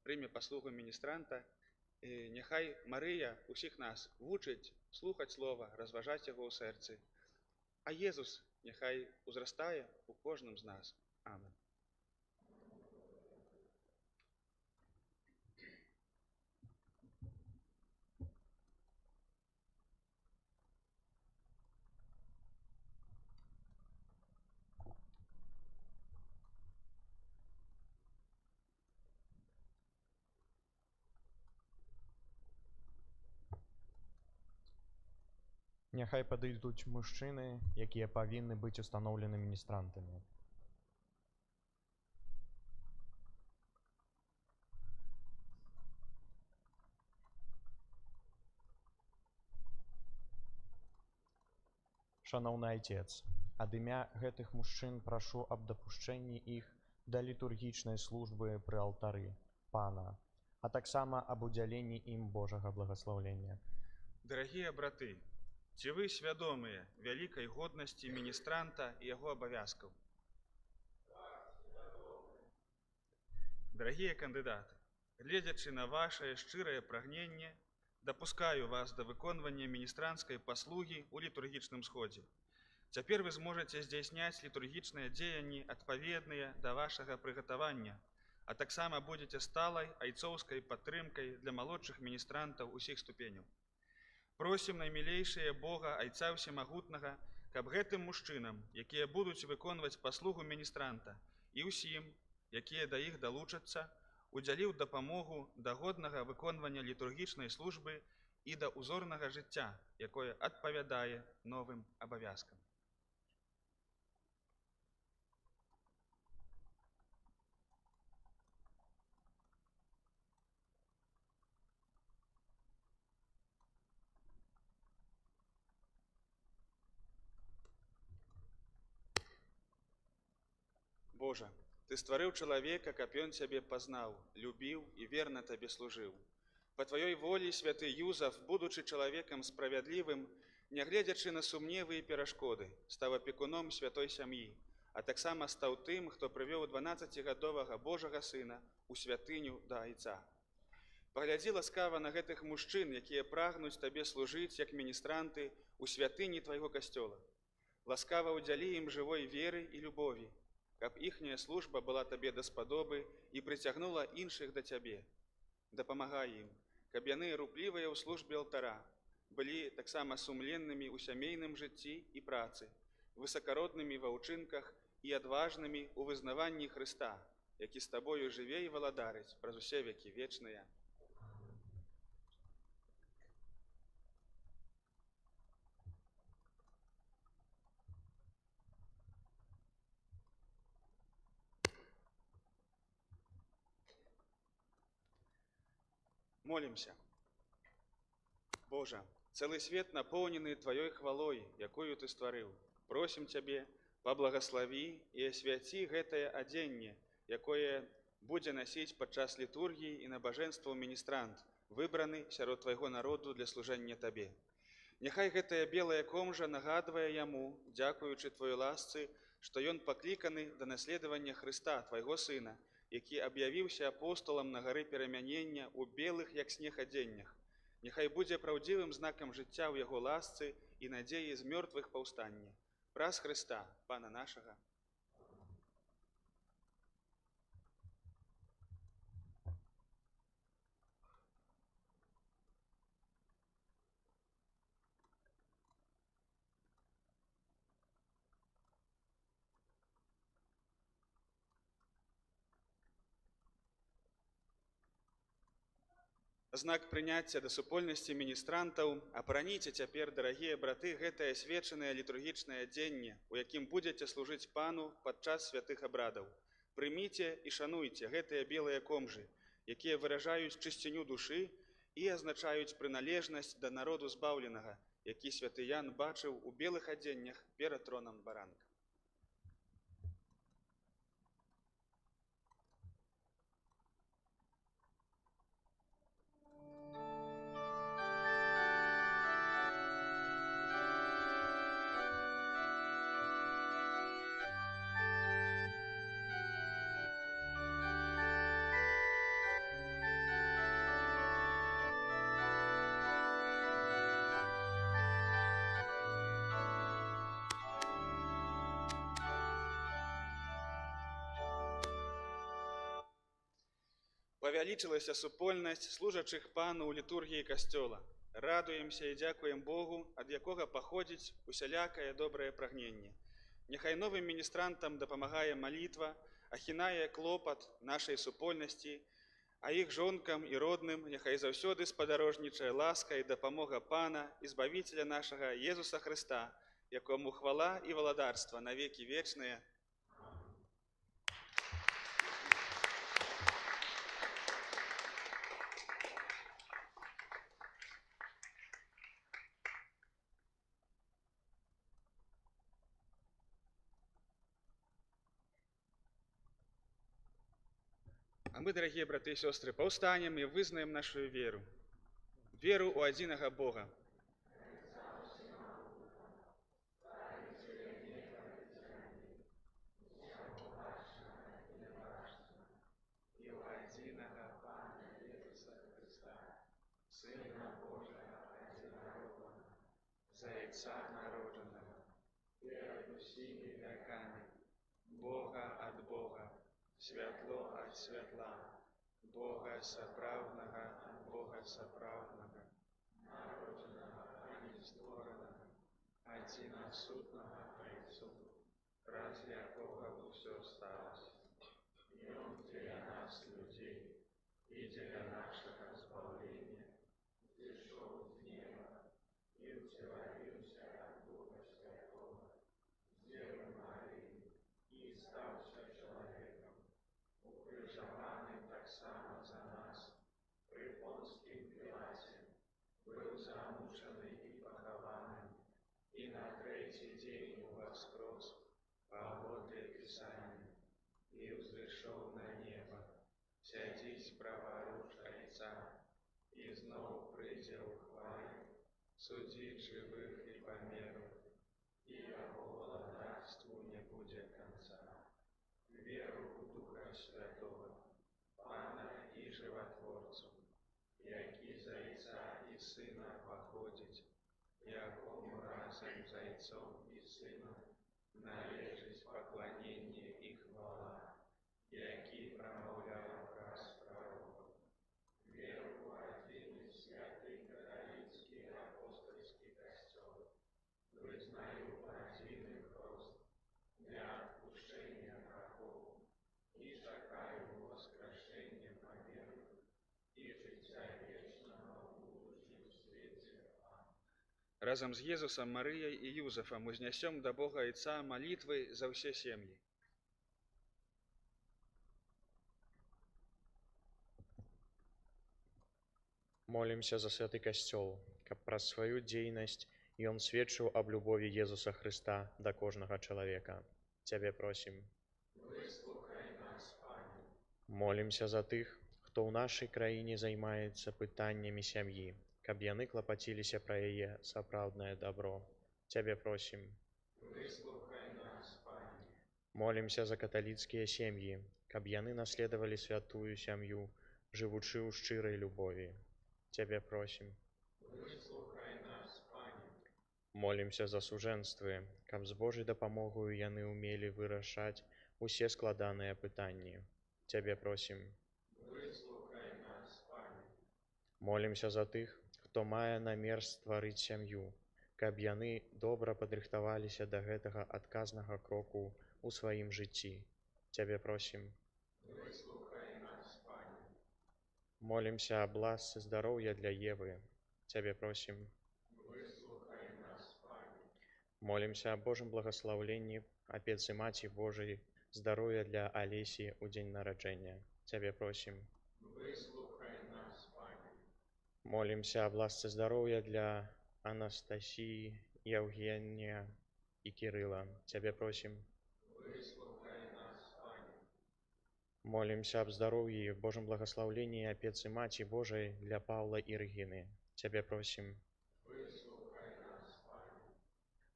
прыме паслугу міністранта. І няхай Марыя усіх нас вучыць слухаць слова, разважаць яго ў сэрцы. А Езус няхай узрастае у кожным з нас. Амен. Няхай падыдуць мужчыны, якія павінны быць устаноўлены міністрантамі. Шаноўны айцец, ад імя гэтых мужчын прашу аб дапушчэнні іх да літургічнай службы пры алтары Пана, а таксама аб удзяленні ім Божага благаслаўлення. Дарагія браты, ці вы свядомыя вялікай годнасці міністранта і яго абавязкаў? Дарагія кандыдаты, гледзячы на вашае шчырае прагненне, дапускаю вас да выконвання міністранцкай паслугі ў літургічным сходзе. Цяпер вы зможаце здзяйсняць літургічныя дзеянні адпаведныя да вашага прыгатавання, а таксама будзеце сталай айцоўскай падтрымкай для малодшых міністрантаў усіх ступеняў. Просім наймілейшае Бога, Айца Всемагутнага, каб гэтым мужчынам, якія будуць выконваць паслугу міністранта, і ўсім, якія да іх далучацца, удзяліў дапамогу да годнага выконвання літургічнай службы і да ўзорнага жыцця, якое адпавядае новым абавязкам. Божа, Ты стварыў чалавека, каб ён Цябе пазнаў, любіў і верна Табе служыў. Па Тваёй волі святы Юзаф, будучы чалавекам справядлівым, нягледзячы на сумневы і перашкоды, стаў апекуном святой сям'і, а таксама стаў тым, хто прывёў 12гадовага Божага Сына у святыню да Айца. Паглядзі ласкава на гэтых мужчын, якія прагнуць табе служыць як міністранты у святыні твайго касцёла. Ласкава ўдзялі ім жывой веры і любові, каб іхняя служба была табе даспадобы і прыцягнула іншых да цябе. Дапамагай ім, каб яны руплівыя ў службе алтара, былі таксама сумленнымі ў сямейным жыцці і працы, высакароднымі ва ўчынках і адважнымі ў вызнаванні Хрыста, які з табою жыве і валадарыць праз усе векі вечныя. Молімся. Божа, цэлы свет напоўнены Тваёй хвалой, якую Ты стварыў. Просім Цябе, паблагаславі і асвяці гэтае адзенне, якое будзе насіць падчас літургіі і набажэнстваў міністрант, выбраны сярод Твайго народу для служэння Табе. Няхай гэтая белая комжа нагадвае яму, дзякуючы Твоёй ласцы, што ён пакліканы да наследавання Хрыста, Твайго Сына, які аб'явіўся апостолам на гары перамянення ў белых, як снег, адзеннях. Няхай будзе праўдзівым знакам жыцця ў яго ласцы і надзеі з мёртвых паўстання. Праз Хрыста, Пана нашага. Знак прыняцця да супольнасці міністрантаў апраніце цяпер, дарагія браты, гэтае свечанае літургічнае дзенне, у якім будзеце служыць Пану падчас святых абрадаў. Прыміце і шануйце гэтыя белыя комжы, якія выражаюць чысціню душы і азначаюць прыналежнасць да народу збаўленага, які святы Ян бачыў у белых адзеннях перад тронам баранка. Павялічылася супольнасць служачых Пану ў літургіі касцёла. Радуемся і дзякуем Богу, ад якога паходзіць усялякае добрае прагненне. Няхай новым міністрантам дапамагае малітва, ахінае клопат нашай супольнасці, а іх жонкам і родным няхай заўсёды спадарожнічае ласка і дапамога Пана і Збавіцеля нашага Езуса Хрыста, якому хвала і валадарства на векі вечныя. А мы, дарагія браты і сёстры, паўстанем і вызнаем нашу веру. Веру ў адзінага Бога. І ў адзінага Пана Езуса Хрыста, Сына Божага адзінароднага, Зайца народжанага, перад усімі вякамі, Бога ад Бога, святло ад святла, Бога сапраўднага ад Бога сапраўднага, народжанага і створанага, адзінасутнага Айцу, праз якога ўсё сталося. Ён дзеля нас, людзей, і дзеля нашага збаўлення, зышоў з неба і ўцелавіўся ад Духа Святога, з Дзевы Марыі, і стаўся чалавекам, укрыжаваным таксама за нас, пры Понскім Пілаце, быў замучаны і пахаваны, і на трэці дзень уваскрос, паводле Пісання, і ўзышоў на неба, сядзіць праворуч Айца, і зноў прыйдзе ў хвале, судзіць жывых і памерлых, і яго валадарству не будзе канца. якому разом з Отцом і Сином належить поклонення і хвала, який промовляє указ пророків. Віру в один і святий католицький апостольський костел, визнаю один хрост для відпущення гріхів і чекаю воскрешення померлих і життя вічного у будущем світі. Разом з Єзусом, Марією і Юзефом узнесем до Бога Отця молитви за всі сім'ї. Молімся за святы касцёл, каб праз сваю дзейнасць ён сведчыў аб любові Езуса Хрыста да кожнага чалавека. Цябе просім. Выслухай нас, Пане. Молімся за тых, хто ў нашай краіне займаецца пытаннямі сям'і, каб яны клапаціліся пра яе сапраўднае дабро. Цябе просім. Выслухай нас, Пане. Молімся за каталіцкія сем'і, каб яны наследавалі святую сям'ю, жывучы ў шчырай любові. Цябе просім. Выслухай нас, Пане. Молімся за сужэнствы, каб з Божай дапамогаю яны ўмелі вырашаць усе складаныя пытанні. Цябе просім. Выслухай нас, Пане. Молімся за тых, хто мае намер стварыць сям'ю, каб яны добра падрыхтаваліся да гэтага адказнага кроку ў сваім жыцці. Цябе просім. Выслухай нас, Пане. Молімся аб ласцы здароўя для Евы. Цябе просім. Выслухай нас, Пане. Молімся аб Божым благаслаўленні, апецы Маці Божай, здароўя для Алесі ў дзень нараджэння. Цябе просім. Выслухай нас, Пане. Молімся аб ласцы здароўя для Анастасіі, Евгенія і Кірыла. Цябе просім. Выслухай нас, Пане. Молімся аб здароўі, Божым благаслаўленні і апецы Маці Божай для Паўла і Рэгіны. Цябе просім. Выслухай нас, Пане.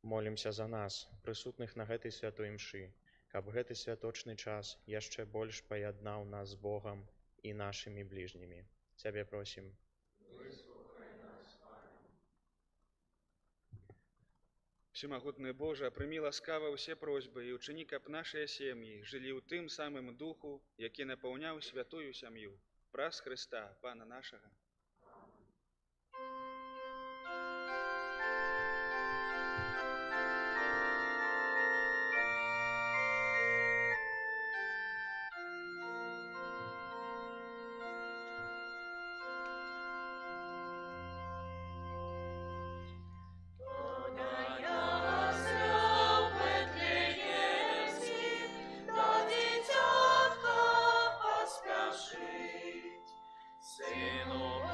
Молімся за нас, прысутных на гэтай святой імшы, каб гэты святочны час яшчэ больш паяднаў нас з Богам і нашымі бліжнімі. Цябе просім. Выслухай нас, Пане. Всемагутны Божа, прымі ласкава ўсе просьбы і ўчыні, каб нашыя сем'і жылі ў тым самым духу, які напаўняў святую сям'ю. Праз Хрыста, Пана нашага. Сину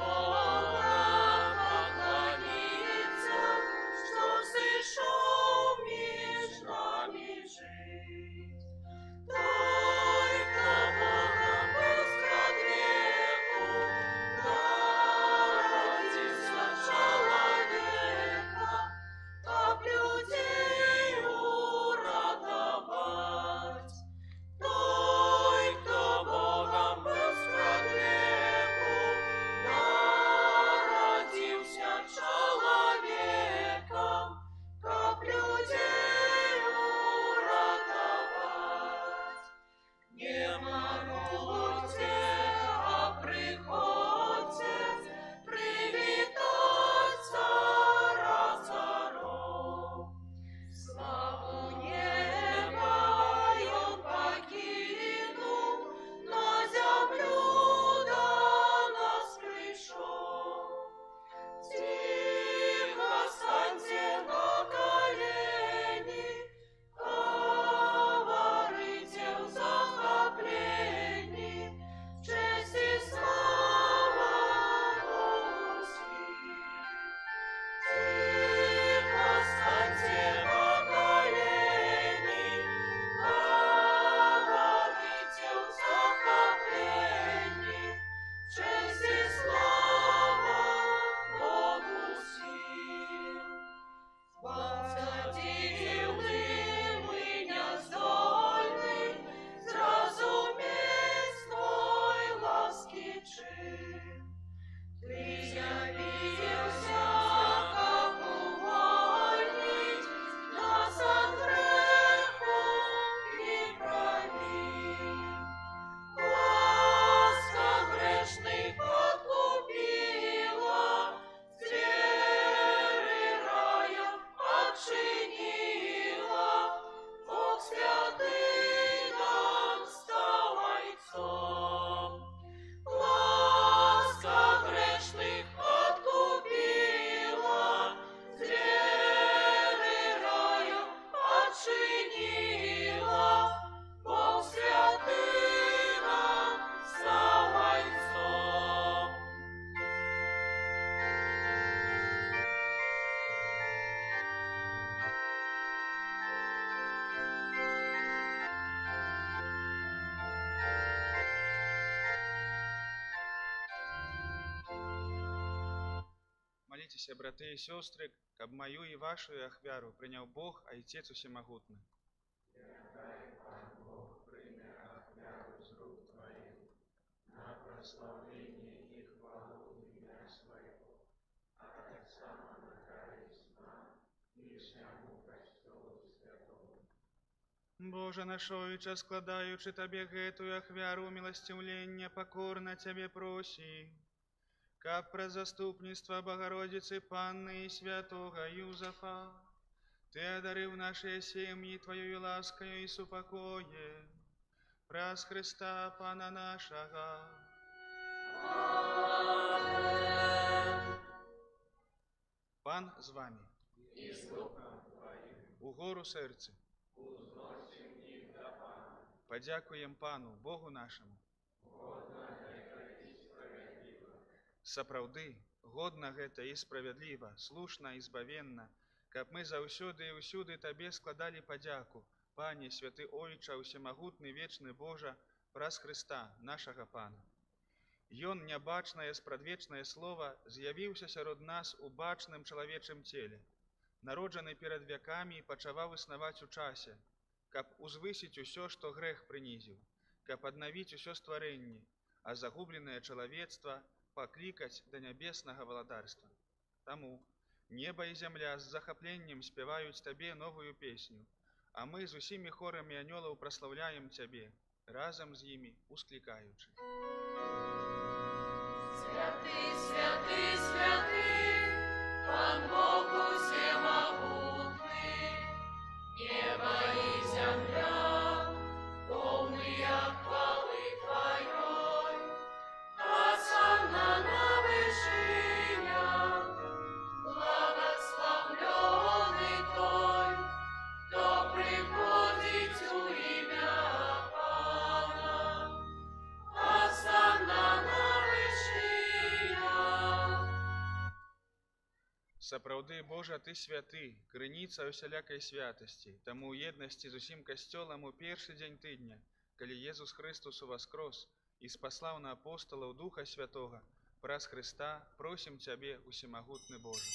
Молитесь, браты и сестры, каб мою и вашу ахвяру принял Бог, Отец Всемогутный. Боже нашойча, складаючи Табе гэтую ахвяру милостивлення, покорно Тебе проси, каб про заступництво Богородицы Панны и святого Юзефа Ты одарив наши семьи Твоею ласкою и супокоем, праз Христа Пана нашего. Пан з вами. Угору серце. Подякуем Пану, Богу нашему. Сапраўды, годна гэта і справядліва, слушна і збавенна, каб мы заўсёды і ўсюды Табе складалі падзяку, Пане, святы Ойча, усемагутны вечны Божа, праз Христа, нашага Пана. Ён, нябачнае спрадвечнае слова, з'явіўся сярод нас у бачным чалавечым целе, народжаны перад вякамі і пачаваў існаваць у часе, каб узвысіць усё, што грэх прынізіў, каб аднавіць усё стварэнне, а загубленае чалавецтва паклікаць да нябеснага валадарства. Таму неба і зямля з захапленнем спяваюць Табе новую песню, а мы з усімі хорамі анёлаў праслаўляем Цябе, разам з імі усклікаючы. Святый, святый, святый, Пан Бог всемогутный, небо и земля, полные хвалы Твоей, осанна на вышинях, благословленный Той, кто приходит у имя Пана, осанна на Сапраўды, Божа, Ты святы, крыніца усялякай святасці, таму ў еднасці з усім касцёлам у першы дзень тыдня, калі Езус Христус уваскрос і спаслаў на апосталаў Духа Святога, праз Христа просім Цябе, усемагутны Божа.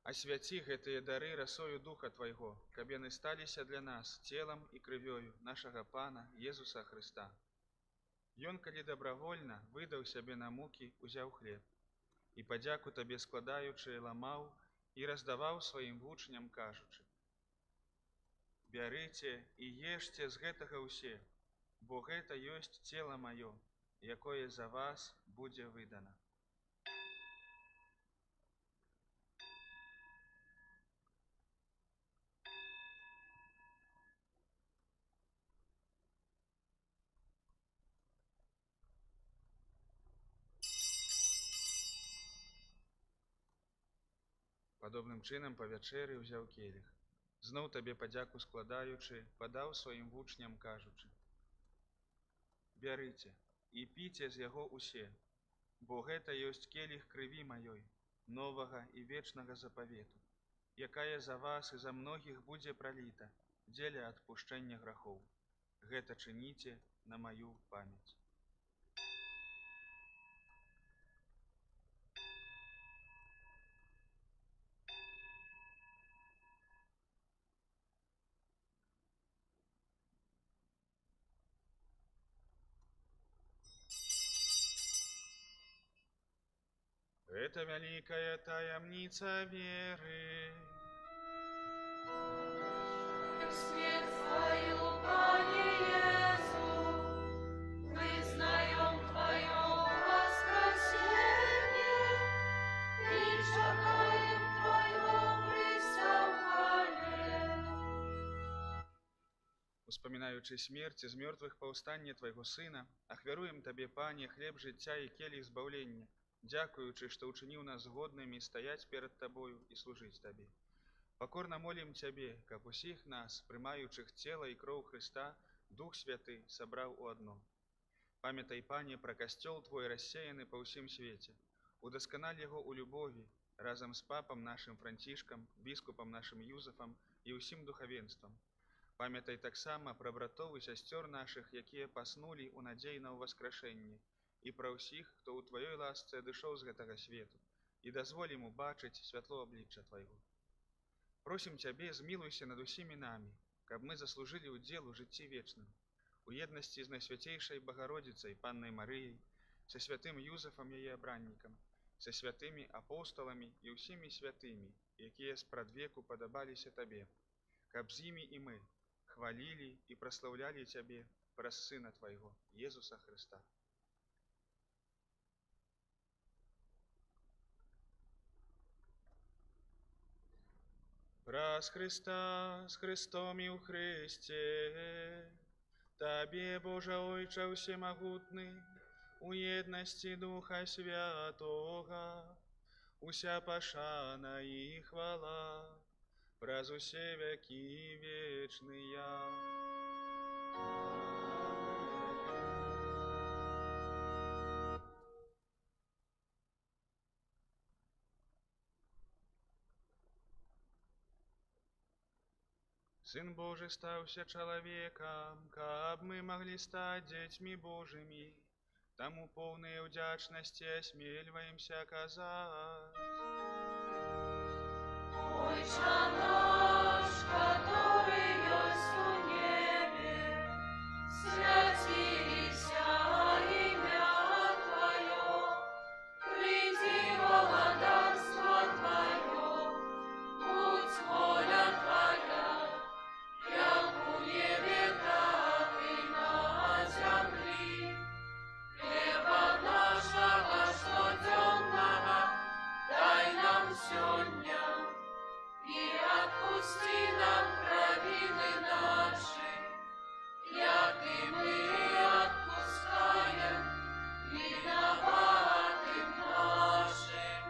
Асвяці гэтыя дары расою Духа Твайго, каб яны сталіся для нас целам і крывёю нашага Пана Езуса Христа. Ён, калі добравольна выдаў сябе на мукі, узяў хлеб і падзяку Табе складаючы, ламаў і раздаваў сваім вучням, кажучы: «Бярыце і ешце з гэтага ўсе, бо гэта ёсць цела маё, якое за вас будзе выдана». Падобным чынам па вячэры ўзяў келіх. Зноў Табе падзяку складаючы, падаў сваім вучням, кажучы: «Бярыце і піце з яго ўсе, бо гэта ёсць келіх крыві маёй, новага і вечнага запавету, якая за вас і за многіх будзе праліта дзеля адпушчэння грахоў. Гэта чыніце на маю памяць». Это великая таямница веры. Смерть Твою, Пане Иису, вызнаем Твое воскресение и чекаем Твое присягание. Успоминаючи смерть из мертвых паўстанне Твайго Сына, ахвяруем Табе, Пане, хлеб жыцця і келіх збаўлення, дзякуючы, што ўчыніў нас згоднымі стаяць перад Табою і служыць Табе. Пакорна молім Цябе, каб усіх нас, прымаючых цела і кроў Христа, Дух Святы сабраў у адно. Памятай, Пане, пра касцёл Твой рассеяны па ўсім свеце. Удасканаль яго ў любові, разам з папам нашым Францішкам, біскупам нашым Юзефам і ўсім духавенствам. Памятай таксама пра братоў і сясцёр нашых, якія паснулі ў надзеі на ўваскрашэнне, і пра ўсіх, хто ў Тваёй ласцы адышоў з гэтага свету, і дазволь ім убачыць святло аблічча Твайго. Просім Цябе, змілуйся над усімі намі, каб мы заслужылі ўдзел у жыцці вечным, у еднасці з Найсвяцейшай Багародзіцай, Паннай Марыяй, са святым Юзафам яе абраннікам, са святымі апосталамі і ўсімі святымі, якія спрадвеку падабаліся Табе, каб з імі і мы хвалілі і праслаўлялі Цябе праз Сына Твайго, Езуса Хрыста. Праз Христа, з Христом і ў Христе, Табе, Божа Ойча Всемагутны, у еднасці Духа Святога, уся пашана і хвала, праз усе векі вечныя. Сын Божий стаўся чалавекам, каб мы маглі стаць дзецьмі Божымі, таму поўныя ўдзячнасці асмельваемся казаць. Отче наш, который есть у небе, святися имя Твое, приди володарство Твое, будь воля Твоя, як у небе, так и на земли. Хлеба нашего штоденного дай нам сегодня, и отпусти нам провины наши, як и мы отпускаем виноватым нашим,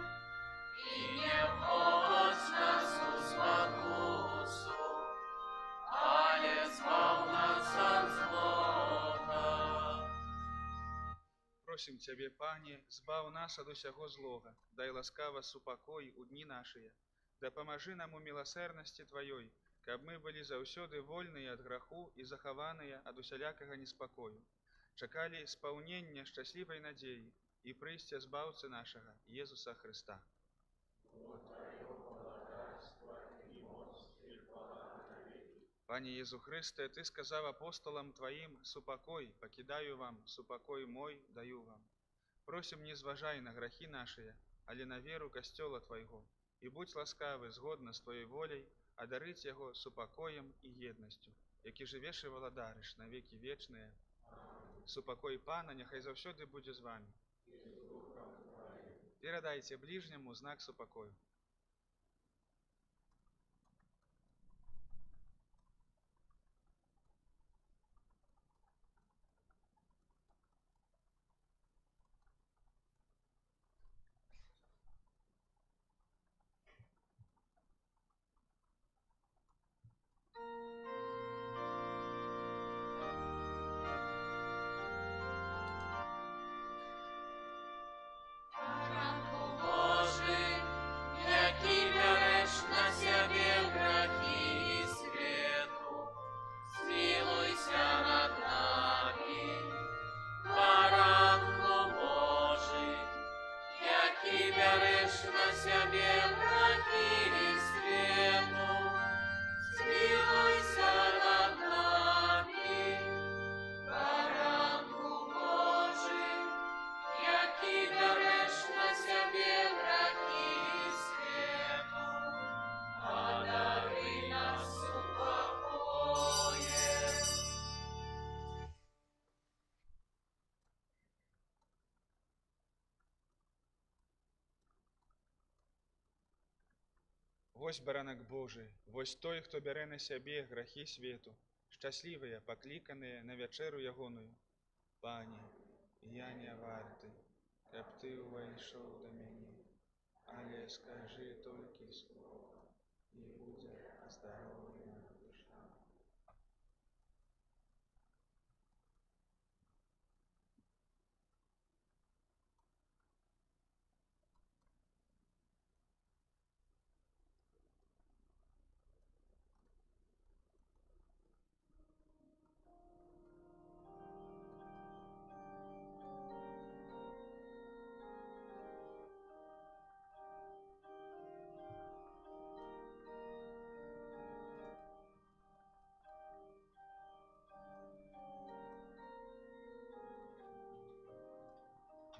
и не вводь нас в спокусу, але избав нас от злого. Просім Цябе, Пане, збаў нас ад усяго злога, дай ласкава супакой у дні нашыя, дапамажы нам у міласэрнасці Тваёй, каб мы былі заўсёды вольныя ад граху і захаваныя ад усялякага неспакою, чакалі спаўнення шчаслівай надзеі і прыйсця збаўцы нашага, Езуса Хрыста. Пане Езу Христе, Ты сказав апостолам Твоим: «Супокой покидаю вам, супокой мой даю вам». Просим, не зважай на грахи наши, але на веру Костела Твоего, и будь ласкавы згодно с Твоей волей одарить его супокоем и едностью, які живеш и владариш на веки вечные. Супокой Пана нехай завсёды буде з вами. Передайте ближнему знак супокою. Ранку Божий, який береш на себе грехи і свету, змилуйся над нами. Баранку Божий, який береш на себе грехи і свету, змилуйся над нами. Баранку Божий, який береш на себе грехи і свету, одари нас упокоєм. Вось баранак Божий, вось той, хто бярэ на сябе грахі свету, шчаслівыя, пакліканыя на вячэру ягоную. Пане, я не варты, каб Ты увайшоў да мяне, але скажы толькі слова, і будзе аздароўлена душа.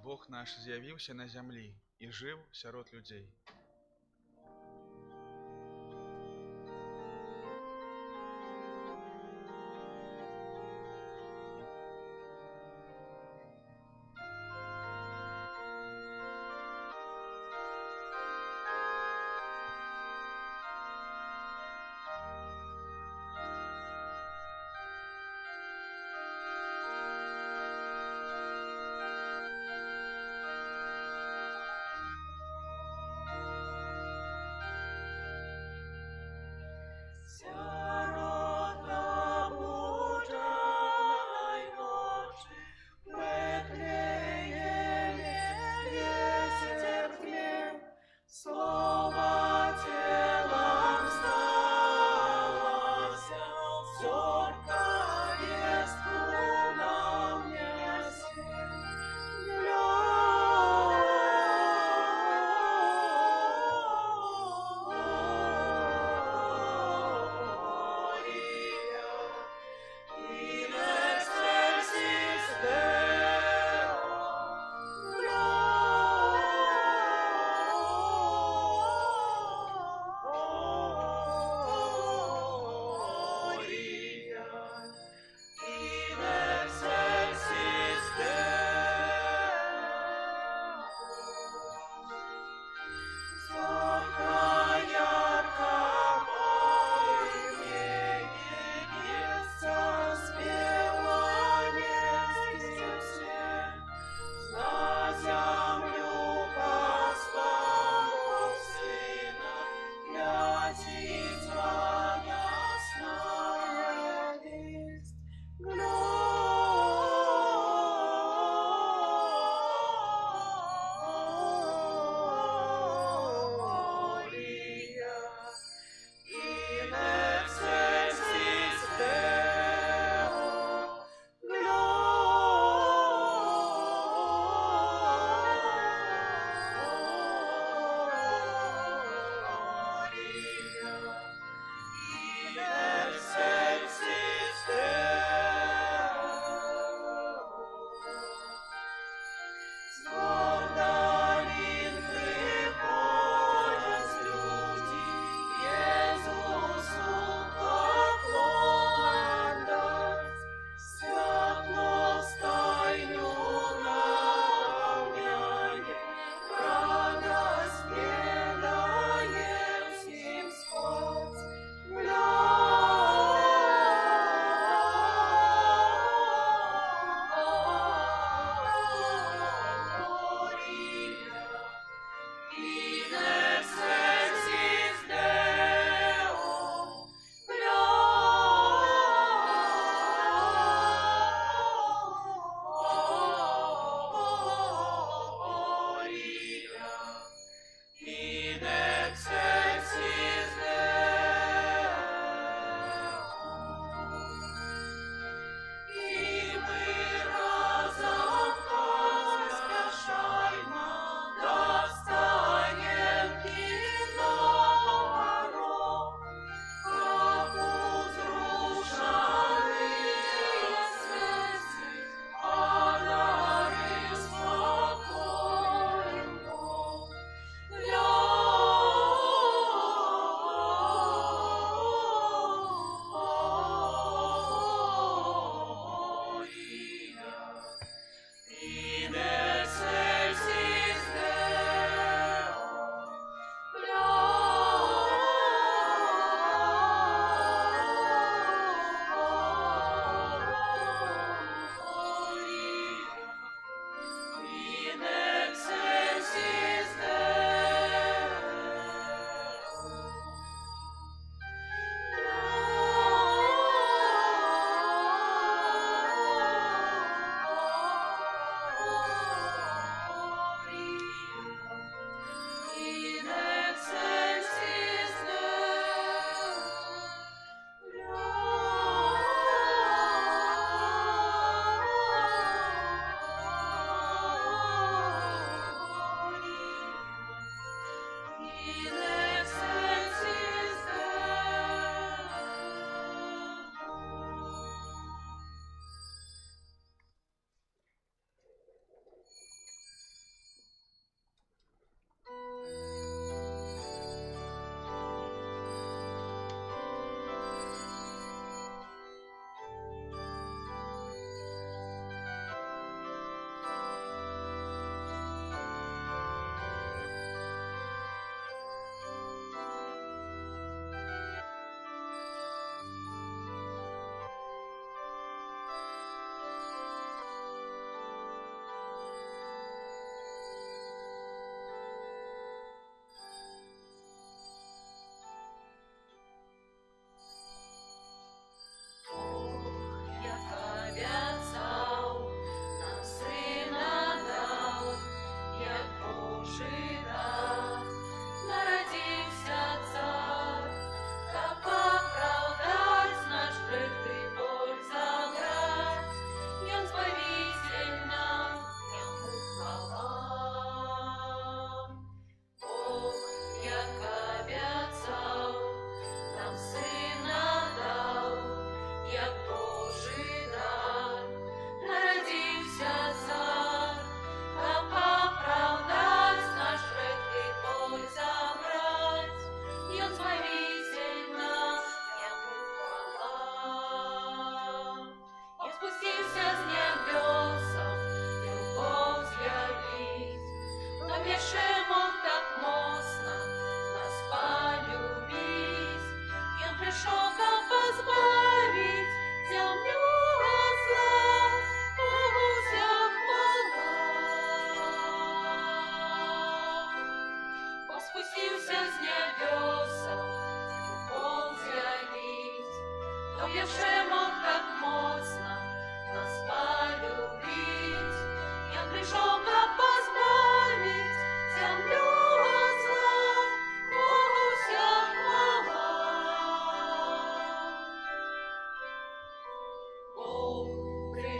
Бог наш з'явіўся на зямлі і жыў сярод людзей.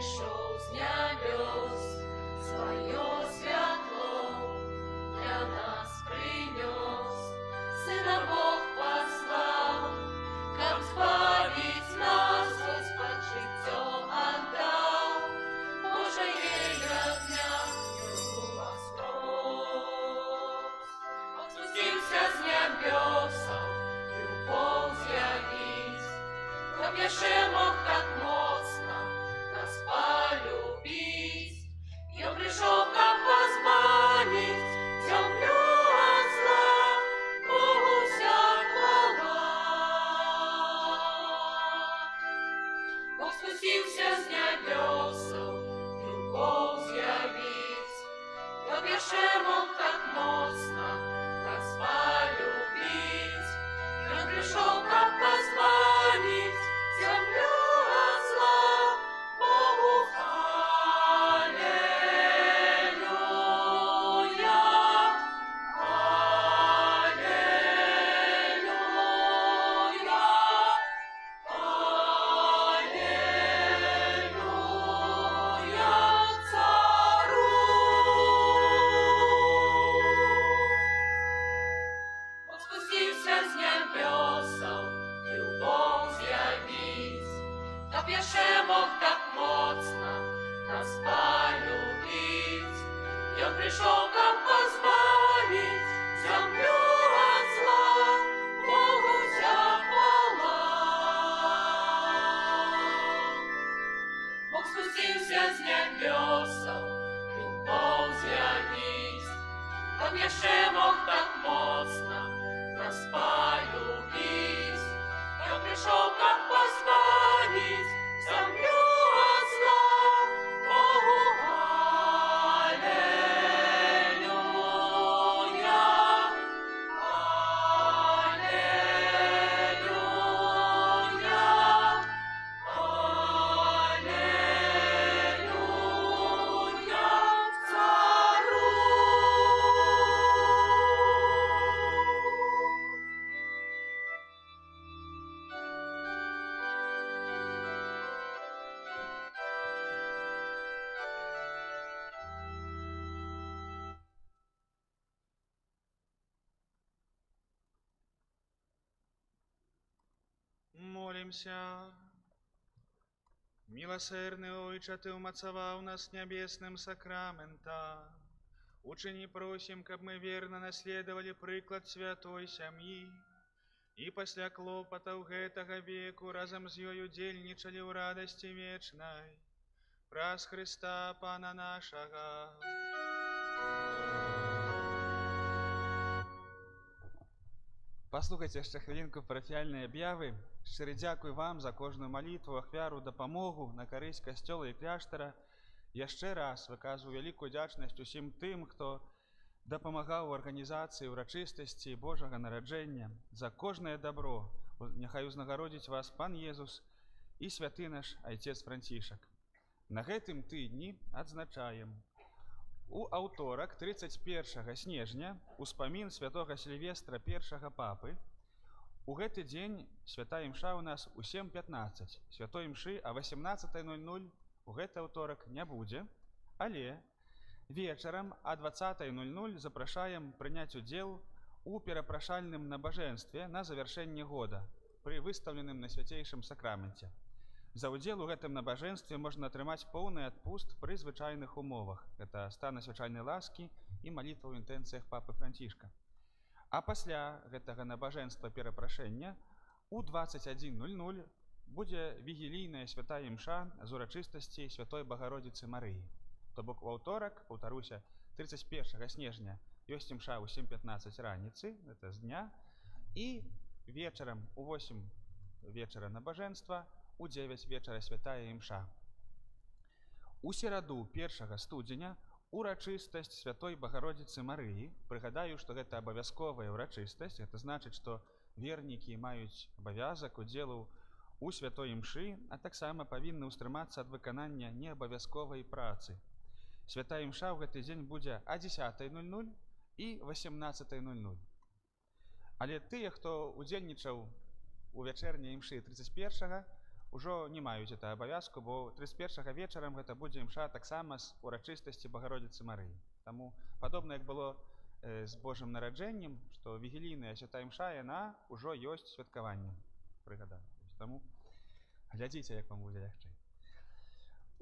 прийшов з небес, своє світло для нас принес, Сина Бог послав, как збавить нас, Господь життя отдав, Божие ягня юрбу воскрес. Спустився з небеса, любов з'явить, чтоб еще мог так моцно нас полюбить. Я пришел, как позбавить землю от зла, Богу вся хвала. Бог спустился с небеса, любовь з'явить, чтоб еще мог так моцно нас полюбить. Я пришел, как позбавить землю от зла, Богу аллилуйя, аллилуйя, аллилуйя царю. Бог спустился с небеса, любов з'явить, чтоб еще мог так моцно нас полюбить. И он пришел, как позбавить землю от зла, Богу вся хвала. Бог спустился с небеса, любовь з'явить, чтоб еще мог так моцно нас полюбить. И он пришел, как позбавить землю от зла, Богу аллилуйя, аллилуйя, аллилуйя царю. Молимся. Милосердный Ойче, Ты умацовал нас небесным сакраментом. Учини просим, каб мы верно наследовали приклад святой семьи, и пасля клопотаў гэтага веку разом з ёю удзельнічалі ў радасці вечнай. Праз Христа Пана нашага. Паслухайце яшчэ хвілінку парафіяльнай аб'явы. Шчыры дзякуй вам за кожную малітву, ахвяру, дапамогу на карысць касцёла і кляштара. Яшчэ раз выказваю вялікую удзячнасць усім тым, хто дапамагаў у арганізацыі ўрачыстасці Божага нараджэння. За кожнае дабро няхай узнагародзіць вас Пан Езус і святы наш Айцец Францішак. На гэтым тыдні адзначаем у аўторак 31 снежня успамін святога Сільвестра I папы. У гэты дзень святая імша ў нас у 7:15. Святой імшы а 18:00 у гэты аўторак не будзе, але вечарам а 20:00 запрашаем прыняць удзел у перапрашальным набажэнстве на завяршэнне года пры выстаўленым на свяцейшым сакраменце. За ўдзел у гэтым набажэнстве можна атрымаць поўны адпуст пры звычайных умовах. Гэта стан асвячальнай ласкі і малітва ў інтэнцыях папы Францішка. А пасля гэтага набажэнства перапрашэння у 21:00 будзе вігілійная святая імша з урачыстасці Святой Багародзіцы Марыі. То бок у аўторак, паўтаруся, 31 снежня ёсць імша ў 7:15 раніцы, гэта з дня, і вечарам у 8 вечара набажэнства, у 9 вечара святая імша. У сераду 1 студзеня урачыстасць Святой Багародзіцы Марыі. Прыгадаю, што гэта абавязковая ўрачыстасць. Гэта значыць, што вернікі маюць абавязак удзелу у святой імшы, а таксама павінны ўстрымацца ад выканання неабавязковай працы. Святая імша ў гэты дзень будзе а 10:00 і 18:00. Але тыя, хто удзельнічаў у вячэрняй імшы 31-га, ўжо не маюць это абавязку, бо 31 вечарам гэта будзе імша таксама з урачыстасці Багародзіцы Марыі. Таму падобна як было з Божым нараджэннем, што вігілійная святая імша яна ўжо ёсць святкаваннем прыгадана. Таму глядзіце, як вам будзе лягчэй.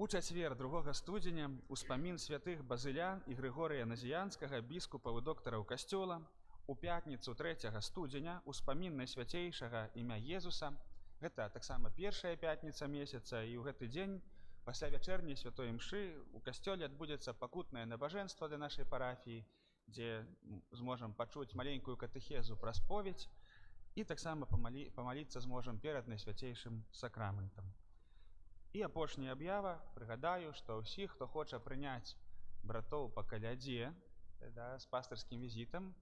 У чацвер 2 студзеня успамін святых Базыля і Грыгорыя Назіянскага, біскупаў і доктараў касцёла. У пятніцу 3 студзеня успамін найсвяцейшага імя Езуса. Гэта таксама першая пятніца месяца, і ў гэты дзень пасля вячэрняй святой імшы у касцёле адбудзецца пакутнае набажэнства для нашай парафіі, дзе зможам пачуць маленькую катэхезу пра споведь і таксама памаліцца зможам перад найсвяцейшым сакраментам. І апошняя аб'ява, прыгадаю, што ўсіх, хто хоча прыняць братоў па калядзе з пастырскім візітам,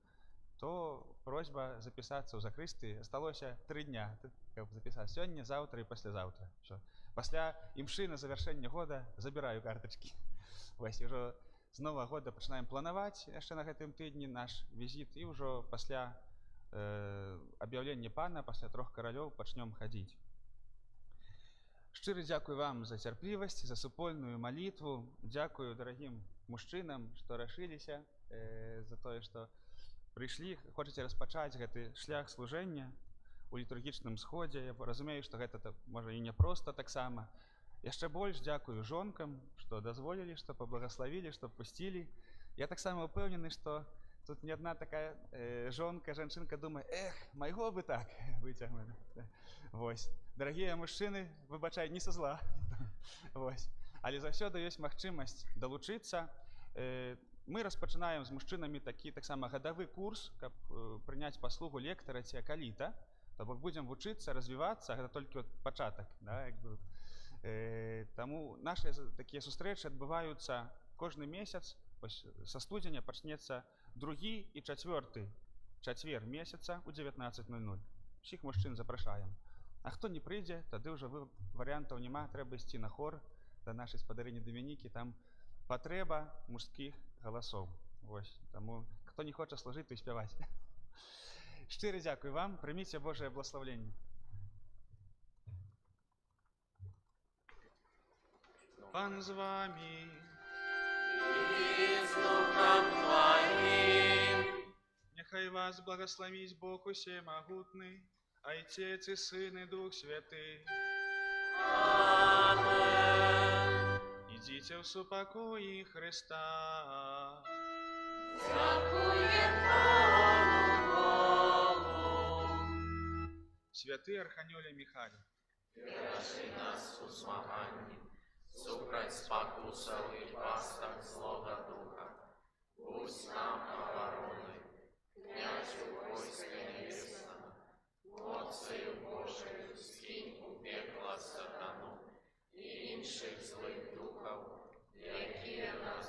то просьба запісацца ў закрысты. Асталося 3 дня, каб запісаць сёння, заўтра і паслязаўтра. Пасля імшы на завяршэнне года забіраю картачкі. Вось, ўжо з новага года пачынаем планаваць яшчэ на гэтым тыдні наш візіт, і ўжо пасля аб'яўлення пана, пасля 3 каралёў пачнём хадзіць. Шчыры дзякую вам за цярплівасць, за супольную малітву. Дзякую дарагім мужчынам, што рашыліся, за тое, што прыйшлі, хочаце распачаць гэты шлях служэння у літургічным сходзе. Я разумею, што гэта можа і не проста таксама. Яшчэ больш дзякую жонкам, што дазволілі, што паблагаславілі, што пусцілі. Я таксама ўпэўнены, што тут не адна такая жонка, жанчынка думае: эх, майго бы так выцягнули. Вось. Дарагія мужчыны, выбачай, не са зла. Вось. Але заўсёды ёсць магчымасць далучыцца. Мы распачынаем з мужчынамі такі таксама гадавы курс, каб прыняць паслугу лектара ці акаліта. То бок будзем вучыцца, развівацца, гэта толькі пачатак. Таму нашы такія сустрэчы адбываюцца кожны месяц. Са студзеня пачнецца 2 і 4 чацвер месяца ў 19:00. Усіх мужчын запрашаем. А хто не прыйдзе, тады ўжо варыянтаў няма, трэба ісці на хор да нашай спадарыні Дамінікі, там патрэба мужскіх галасоў. Вось, таму хто не хоча служыць, то і спяваць. Шчыры дзякуй вам, прыміце Божае благословенне. Пан з вами. И с Духом Твоим. Нехай вас благословить Бог усемогутный, Отец и Сын и Дух Святый. Аминь. Идите в супокои Христа. Дякуем Богу. Святый Арханёле Михайле, Бережи нас у змаганні, супроть спокусов и пасток злого духа. Будь нам обороной, князю войска небесного, Отцею Божию скинь у пекла сатану и інших злых духов, які нас